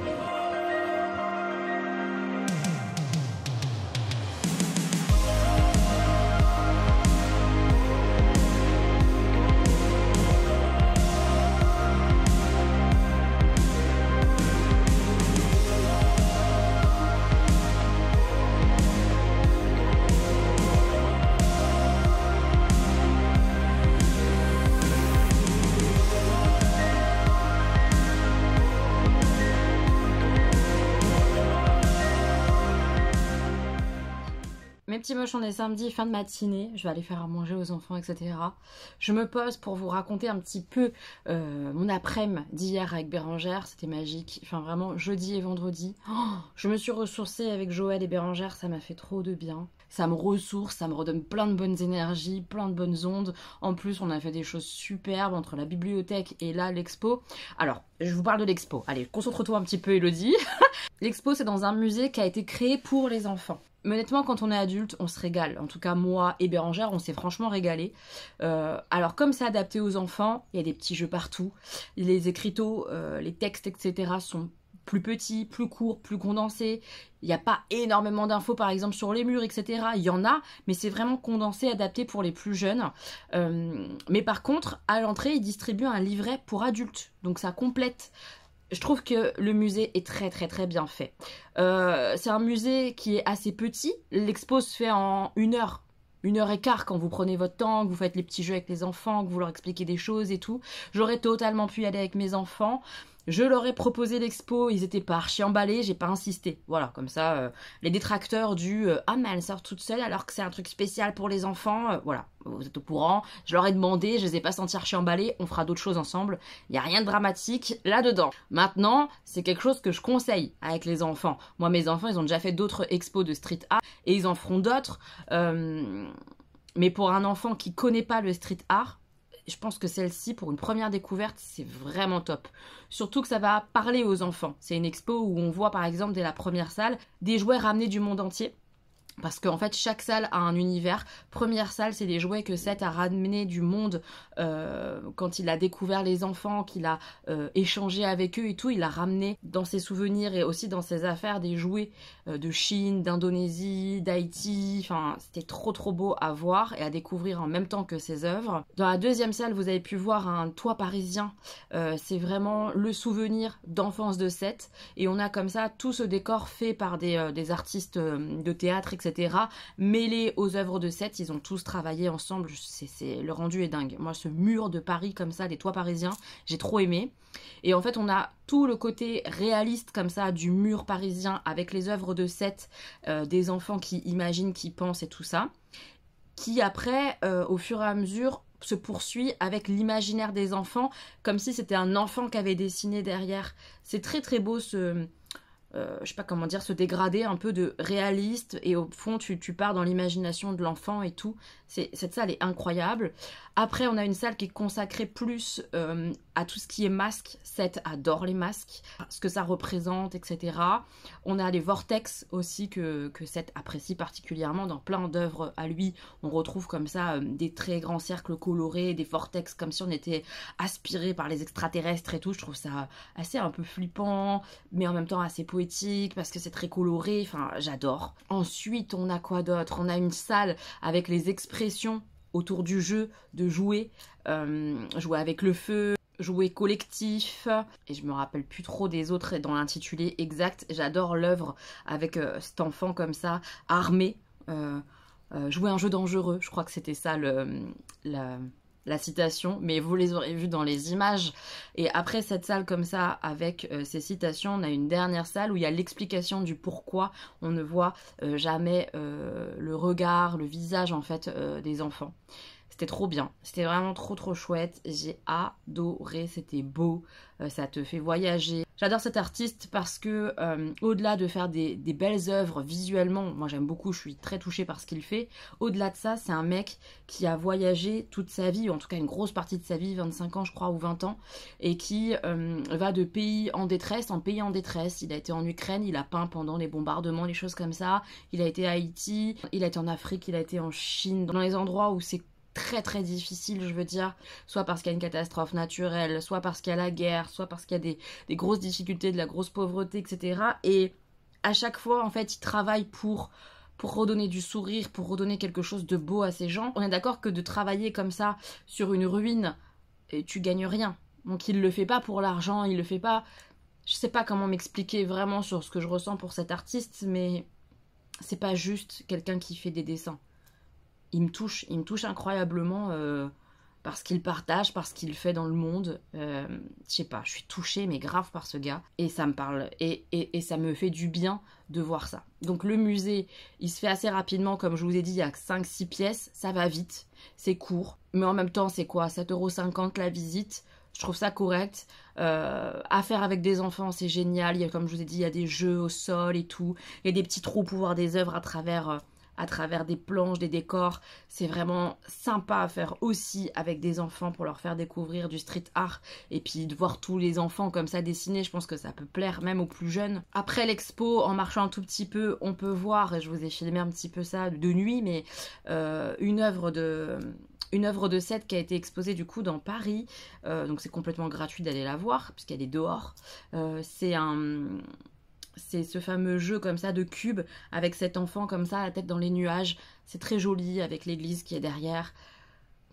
Mes petits moches, on est samedi, fin de matinée, je vais aller faire à manger aux enfants, etc. Je me pose pour vous raconter un petit peu mon après-midi d'hier avec Bérangère, c'était magique. Enfin vraiment, jeudi et vendredi, je me suis ressourcée avec Joël et Bérangère, ça m'a fait trop de bien. Ça me ressource, ça me redonne plein de bonnes énergies, plein de bonnes ondes. En plus, on a fait des choses superbes entre la bibliothèque et là, l'expo. Alors, je vous parle de l'expo. Allez, concentre-toi un petit peu, Elodie. L'expo, c'est dans un musée qui a été créé pour les enfants. Mais honnêtement, quand on est adulte, on se régale. En tout cas, moi et Bérangère, on s'est franchement régalé. Alors, comme c'est adapté aux enfants, il y a des petits jeux partout. Les écriteaux, les textes, etc. sont plus petits, plus courts, plus condensés. Il n'y a pas énormément d'infos, par exemple, sur les murs, etc. Il y en a, mais c'est vraiment condensé, adapté pour les plus jeunes. Mais par contre, à l'entrée, ils distribuent un livret pour adultes. Donc, ça complète. Je trouve que le musée est très très très bien fait. C'est un musée qui est assez petit. L'expo se fait en 1 heure 1 heure et quart quand vous prenez votre temps, que vous faites les petits jeux avec les enfants, que vous leur expliquez des choses et tout. J'aurais totalement pu y aller avec mes enfants. Je leur ai proposé l'expo, ils étaient pas archi emballés, j'ai pas insisté. Voilà, comme ça, les détracteurs du ah mais elle sort toute seule alors que c'est un truc spécial pour les enfants, voilà, vous êtes au courant. Je leur ai demandé, je les ai pas sentis archi emballés, on fera d'autres choses ensemble. Il y a rien de dramatique là-dedans. Maintenant, c'est quelque chose que je conseille avec les enfants. Moi, mes enfants, ils ont déjà fait d'autres expos de street art et ils en feront d'autres. Mais pour un enfant qui connaît pas le street art, je pense que celle-ci, pour une première découverte, c'est vraiment top. Surtout que ça va parler aux enfants. C'est une expo où on voit, par exemple, dès la première salle, des jouets ramenés du monde entier. Parce qu'en fait, chaque salle a un univers. Première salle, c'est des jouets que Seth a ramenés du monde quand il a découvert les enfants, qu'il a échangé avec eux et tout. Il a ramené dans ses souvenirs et aussi dans ses affaires des jouets de Chine, d'Indonésie, d'Haïti. Enfin, c'était trop trop beau à voir et à découvrir en même temps que ses œuvres. Dans la deuxième salle, vous avez pu voir un toit parisien. C'est vraiment le souvenir d'enfance de Seth. Et on a comme ça tout ce décor fait par des artistes de théâtre, etc. Mêlés aux œuvres de Seth, ils ont tous travaillé ensemble, le rendu est dingue. Moi, ce mur de Paris comme ça, les toits parisiens, j'ai trop aimé. Et en fait, on a tout le côté réaliste comme ça du mur parisien avec les œuvres de Seth, des enfants qui imaginent, qui pensent et tout ça, qui après, au fur et à mesure, se poursuit avec l'imaginaire des enfants, comme si c'était un enfant qui avait dessiné derrière. C'est très très beau je sais pas comment dire, ce dégradé un peu de réaliste et au fond tu pars dans l'imagination de l'enfant et tout. Cette salle est incroyable. Après on a une salle qui est consacrée plus à tout ce qui est masque. Seth adore les masques, ce que ça représente, etc. On a les vortex aussi que Seth apprécie particulièrement dans plein d'œuvres à lui. On retrouve comme ça des très grands cercles colorés, des vortex comme si on était aspiré par les extraterrestres et tout. Je trouve ça assez un peu flippant mais en même temps assez poétique parce que c'est très coloré, enfin j'adore. Ensuite on a quoi d'autre? On a une salle avec les expressions autour du jeu, de jouer, jouer avec le feu, jouer collectif, et je me rappelle plus trop des autres dans l'intitulé exact. J'adore l'œuvre avec cet enfant comme ça, armé, jouer un jeu dangereux, je crois que c'était ça la citation, mais vous les aurez vues dans les images. Et après cette salle comme ça, avec ces citations, on a une dernière salle où il y a l'explication du pourquoi on ne voit jamais le regard, le visage en fait des enfants. C'était trop bien, c'était vraiment trop chouette, j'ai adoré, c'était beau, ça te fait voyager. J'adore cet artiste parce que au-delà de faire des belles œuvres visuellement, moi j'aime beaucoup, je suis très touchée par ce qu'il fait, au-delà de ça, c'est un mec qui a voyagé toute sa vie, ou en tout cas une grosse partie de sa vie, 25 ans je crois, ou 20 ans, et qui va de pays en détresse en pays en détresse. Il a été en Ukraine, il a peint pendant les bombardements, les choses comme ça, il a été à Haïti, il a été en Afrique, il a été en Chine, dans les endroits où c'est très difficile, je veux dire, soit parce qu'il y a une catastrophe naturelle, soit parce qu'il y a la guerre, soit parce qu'il y a des grosses difficultés, de la grosse pauvreté, etc. Et à chaque fois, en fait, il travaille pour redonner du sourire, pour redonner quelque chose de beau à ces gens. On est d'accord que de travailler comme ça sur une ruine, tu gagnes rien. Donc il le fait pas pour l'argent, il le fait pas... Je sais pas comment m'expliquer vraiment sur ce que je ressens pour cet artiste, mais c'est pas juste quelqu'un qui fait des dessins. Il me touche incroyablement parce qu'il partage, parce qu'il fait dans le monde. Je sais pas, je suis touchée mais grave par ce gars et ça me parle et ça me fait du bien de voir ça. Donc le musée, il se fait assez rapidement, comme je vous ai dit, il y a 5-6 pièces, ça va vite, c'est court, mais en même temps c'est quoi, 7,50 € la visite. Je trouve ça correct. À faire avec des enfants, c'est génial. Comme je vous ai dit, il y a des jeux au sol et tout. Il y a des petits trous pour voir des œuvres à travers des planches, des décors. C'est vraiment sympa à faire aussi avec des enfants pour leur faire découvrir du street art. Et puis de voir tous les enfants comme ça dessiner, je pense que ça peut plaire même aux plus jeunes. Après l'expo, en marchant un tout petit peu, on peut voir, et je vous ai filmé un petit peu ça de nuit, mais une œuvre de Seth qui a été exposée du coup dans Paris, donc c'est complètement gratuit d'aller la voir puisqu'elle est dehors. C'est ce fameux jeu comme ça de cubes avec cet enfant comme ça, la tête dans les nuages. C'est très joli avec l'église qui est derrière.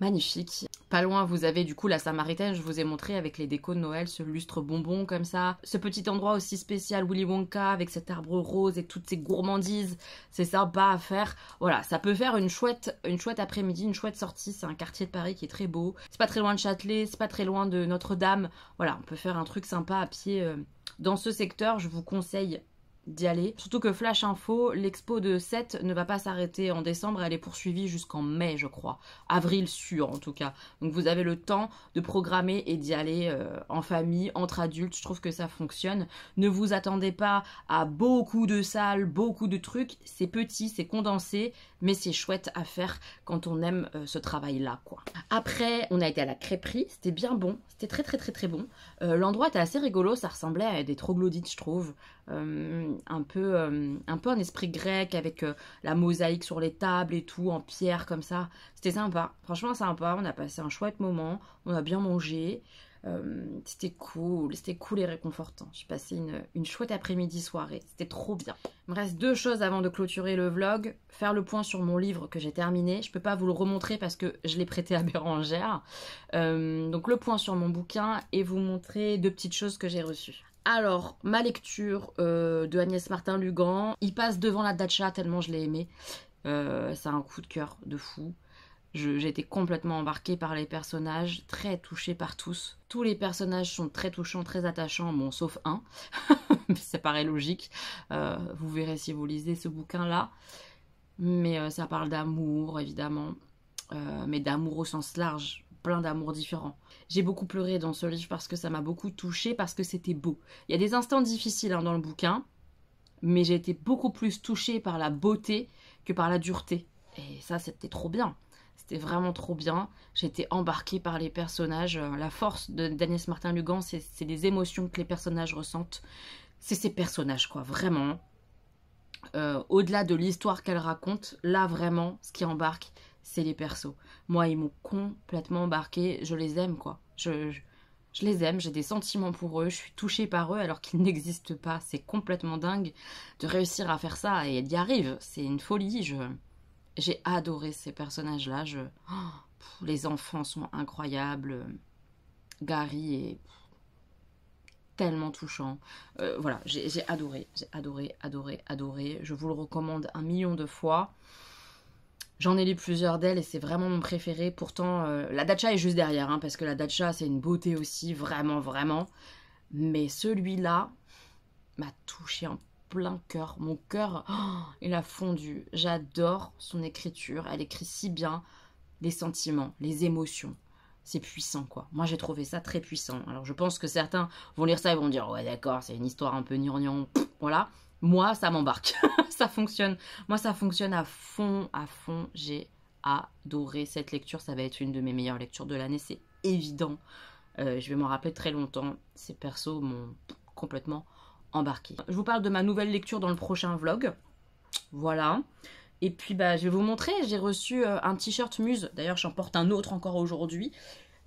Magnifique. Pas loin, vous avez du coup la Samaritaine, je vous ai montré avec les décos de Noël, ce lustre bonbon comme ça. Ce petit endroit aussi spécial, Willy Wonka, avec cet arbre rose et toutes ces gourmandises. C'est sympa à faire. Voilà, ça peut faire une chouette après-midi, une chouette sortie. C'est un quartier de Paris qui est très beau. C'est pas très loin de Châtelet, c'est pas très loin de Notre-Dame. Voilà, on peut faire un truc sympa à pied. Dans ce secteur, je vous conseille d'y aller. Surtout que flash info, l'expo de Seth ne va pas s'arrêter en décembre, elle est poursuivie jusqu'en mai je crois. Avril sûr en tout cas. Donc vous avez le temps de programmer et d'y aller en famille, entre adultes, je trouve que ça fonctionne. Ne vous attendez pas à beaucoup de salles, beaucoup de trucs, c'est petit, c'est condensé, mais c'est chouette à faire quand on aime ce travail-là quoi. Après, on a été à la crêperie, c'était bien bon, c'était très bon. L'endroit était assez rigolo, ça ressemblait à des troglodytes je trouve. Un peu en esprit grec avec la mosaïque sur les tables et tout en pierre comme ça. C'était sympa, franchement sympa, on a passé un chouette moment, on a bien mangé, c'était cool et réconfortant. J'ai passé une chouette après-midi soirée, c'était trop bien. Il me reste 2 choses avant de clôturer le vlog. Faire le point sur mon livre que j'ai terminé. Je peux pas vous le remontrer parce que je l'ai prêté à Bérangère. Donc le point sur mon bouquin et vous montrer 2 petites choses que j'ai reçues. Alors, ma lecture de Agnès Martin-Lugan, il passe devant la Dacha tellement je l'ai aimé. C'est un coup de cœur de fou. J'ai été complètement embarquée par les personnages, très touchée par tous. Tous les personnages sont très touchants, très attachants, bon, sauf un. Ça paraît logique. Vous verrez si vous lisez ce bouquin-là. Mais ça parle d'amour, évidemment. Mais d'amour au sens large. Plein d'amours différents. J'ai beaucoup pleuré dans ce livre parce que ça m'a beaucoup touchée, parce que c'était beau. Il y a des instants difficiles dans le bouquin, mais j'ai été beaucoup plus touchée par la beauté que par la dureté. Et ça, c'était trop bien. C'était vraiment trop bien. J'ai été embarquée par les personnages. La force d'Agnès Martin-Lugan, c'est les émotions que les personnages ressentent. C'est ces personnages, quoi, vraiment. Au-delà de l'histoire qu'elle raconte, là, vraiment, ce qui embarque, c'est les persos. Moi, ils m'ont complètement embarqué. Je les aime, quoi. Je les aime, j'ai des sentiments pour eux. Je suis touchée par eux alors qu'ils n'existent pas. C'est complètement dingue de réussir à faire ça et d'y arrive. C'est une folie. J'ai adoré ces personnages-là. Les enfants sont incroyables. Gary est tellement touchant. Voilà, j'ai adoré. Je vous le recommande 1 million de fois. J'en ai lu plusieurs d'elles et c'est vraiment mon préféré. Pourtant, la Dacha est juste derrière, parce que la Dacha, c'est une beauté aussi, vraiment. Mais celui-là m'a touché en plein cœur. Mon cœur, il a fondu. J'adore son écriture. Elle écrit si bien. les sentiments, les émotions. C'est puissant, quoi. Moi, j'ai trouvé ça très puissant. Alors, je pense que certains vont lire ça et vont dire « Ouais, d'accord, c'est une histoire un peu gnangnan. » Voilà. Moi, ça m'embarque. Ça fonctionne. Moi, ça fonctionne à fond, à fond. J'ai adoré cette lecture. Ça va être une de mes meilleures lectures de l'année, c'est évident. Je vais m'en rappeler très longtemps. Ces persos m'ont complètement embarqué. Je vous parle de ma nouvelle lecture dans le prochain vlog. Voilà. Et puis, bah, je vais vous montrer. J'ai reçu un t-shirt Muse. D'ailleurs, j'en porte un autre encore aujourd'hui.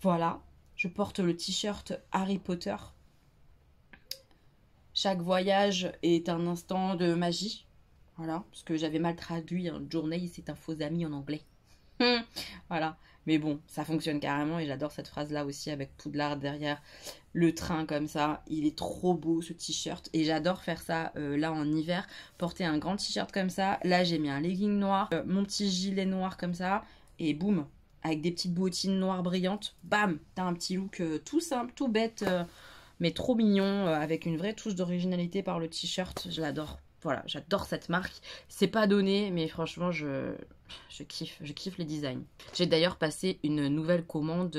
Voilà. Je porte le t-shirt Harry Potter. Chaque voyage est un instant de magie. Voilà. Parce que j'avais mal traduit. Journey, c'est un faux ami en anglais. Voilà. Mais bon, ça fonctionne carrément. Et j'adore cette phrase-là aussi avec Poudlard derrière le train comme ça. Il est trop beau ce t-shirt. Et j'adore faire ça là en hiver. Porter un grand t-shirt comme ça. Là, j'ai mis un legging noir. Mon petit gilet noir comme ça. Et boum, avec des petites bottines noires brillantes. Bam, t'as un petit look tout simple, tout bête. Mais trop mignon. Avec une vraie touche d'originalité par le t-shirt. Je l'adore. Voilà, j'adore cette marque. C'est pas donné, mais franchement, je kiffe les designs. J'ai d'ailleurs passé une nouvelle commande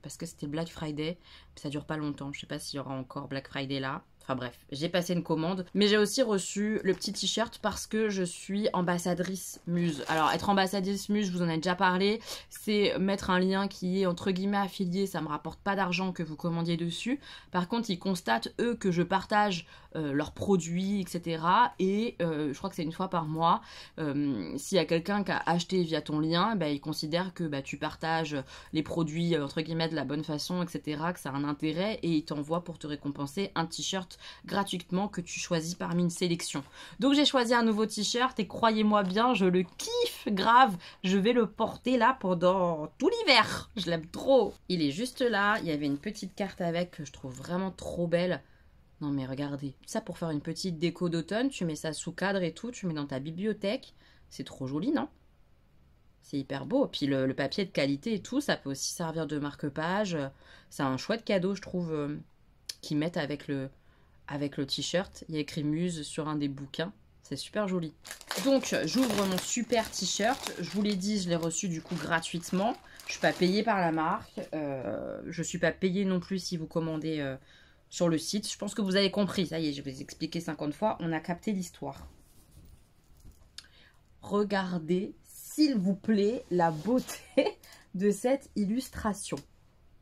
parce que c'était Black Friday. Ça dure pas longtemps. Je sais pas s'il y aura encore Black Friday là. Enfin bref, j'ai passé une commande. Mais j'ai aussi reçu le petit t-shirt parce que je suis ambassadrice Muse. Alors être ambassadrice Muse, je vous en ai déjà parlé. C'est mettre un lien qui est entre guillemets affilié. Ça me rapporte pas d'argent que vous commandiez dessus. Par contre, ils constatent eux que je partage leurs produits, etc. Et je crois que c'est une fois par mois. S'il y a quelqu'un qui a acheté via ton lien, bah, ils considèrent que bah, tu partages les produits entre guillemets de la bonne façon, etc. Que ça a un intérêt et ils t'envoient pour te récompenser un t-shirt gratuitement que tu choisis parmi une sélection. Donc j'ai choisi un nouveau t-shirt et croyez-moi bien, je le kiffe grave. Je vais le porter là pendant tout l'hiver. Je l'aime trop. Il est juste là. Il y avait une petite carte avec que je trouve vraiment trop belle. Non mais regardez, ça pour faire une petite déco d'automne, tu mets ça sous cadre et tout, tu mets dans ta bibliothèque. C'est trop joli, non? C'est hyper beau. Puis le papier de qualité et tout, ça peut aussi servir de marque-page. C'est un chouette cadeau, je trouve, qu'ils mettent avec le t-shirt. Il y a écrit Muse sur un des bouquins. C'est super joli. Donc, j'ouvre mon super t-shirt. Je vous l'ai dit, je l'ai reçu du coup gratuitement. Je ne suis pas payée par la marque. Je ne suis pas payée non plus si vous commandez sur le site. Je pense que vous avez compris. Ça y est, je vais vous expliquer 50 fois. On a capté l'histoire. Regardez, s'il vous plaît, la beauté de cette illustration.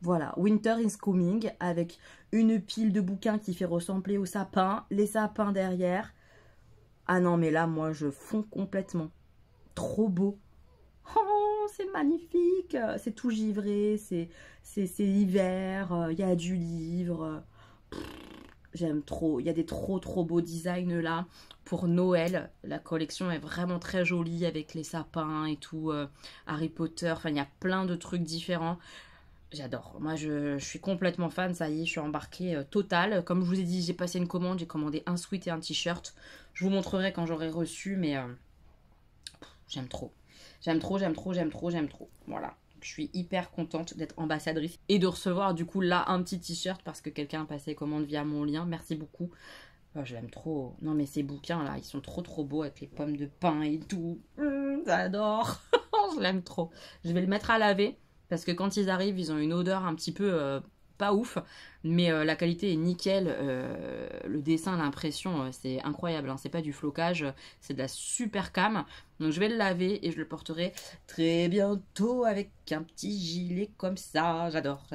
Voilà, Winter is Coming, avec une pile de bouquins qui fait ressembler aux sapins, les sapins derrière. Ah non, mais là, moi, je fonds complètement. Trop beau. Oh, c'est magnifique. C'est tout givré, c'est l'hiver, il y a du livre. J'aime trop. Il y a des trop beaux designs là pour Noël. La collection est vraiment très jolie avec les sapins et tout. Harry Potter, enfin, il y a plein de trucs différents. J'adore. Moi, je suis complètement fan. Ça y est, je suis embarquée totale. Comme je vous ai dit, j'ai passé une commande. J'ai commandé un sweat et un t-shirt. Je vous montrerai quand j'aurai reçu, mais j'aime trop. J'aime trop. Voilà. Je suis hyper contente d'être ambassadrice et de recevoir du coup là un petit t-shirt parce que quelqu'un a passé commande via mon lien. Merci beaucoup. Je l'aime trop. Non mais ces bouquins là, ils sont trop beaux avec les pommes de pin et tout. J'adore. Je l'aime trop. Je vais le mettre à laver parce que quand ils arrivent, ils ont une odeur un petit peu pas ouf. Mais la qualité est nickel. Le dessin, l'impression, c'est incroyable. Hein. C'est pas du flocage, c'est de la super cam. Donc je vais le laver et je le porterai très bientôt avec un petit gilet comme ça. J'adore.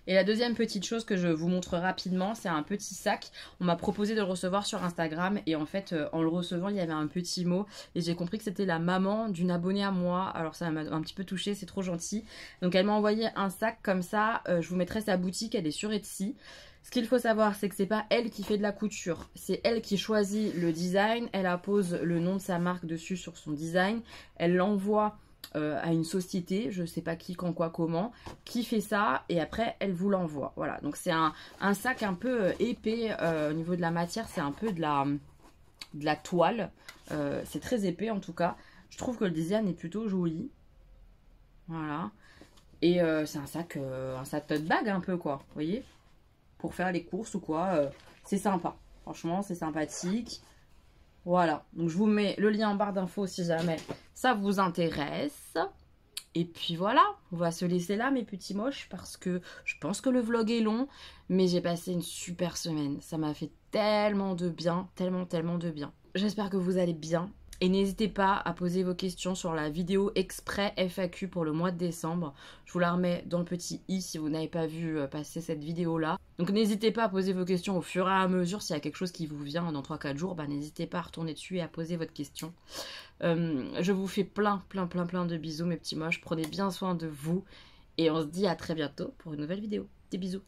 Et la deuxième petite chose que je vous montre rapidement, c'est un petit sac. On m'a proposé de le recevoir sur Instagram et en fait, en le recevant, il y avait un petit mot et j'ai compris que c'était la maman d'une abonnée à moi. Alors ça m'a un petit peu touchée, c'est trop gentil. Donc elle m'a envoyé un sac comme ça. Je vous mettrai sa boutique, elle est sur Etsy. Ce qu'il faut savoir, c'est que c'est pas elle qui fait de la couture, c'est elle qui choisit le design. Elle appose le nom de sa marque dessus sur son design. Elle l'envoie à une société, je sais pas qui, quand, quoi, comment, qui fait ça et après elle vous l'envoie. Voilà, donc c'est un sac un peu épais au niveau de la matière, c'est un peu de la toile. C'est très épais en tout cas. Je trouve que le design est plutôt joli. Voilà. Et c'est un sac tote bag un peu quoi, vous voyez, pour faire les courses ou quoi. C'est sympa, franchement c'est sympathique. Voilà, donc je vous mets le lien en barre d'infos si jamais ça vous intéresse. Et puis voilà, on va se laisser là mes petits moches parce que je pense que le vlog est long, mais j'ai passé une super semaine. Ça m'a fait tellement de bien, tellement de bien. J'espère que vous allez bien. Et n'hésitez pas à poser vos questions sur la vidéo exprès FAQ pour le mois de décembre. Je vous la remets dans le petit i si vous n'avez pas vu passer cette vidéo-là. Donc n'hésitez pas à poser vos questions au fur et à mesure. S'il y a quelque chose qui vous vient dans 3-4 jours, n'hésitez pas à retourner dessus et à poser votre question. Je vous fais plein de bisous mes petits moches. Prenez bien soin de vous. Et on se dit à très bientôt pour une nouvelle vidéo. Des bisous.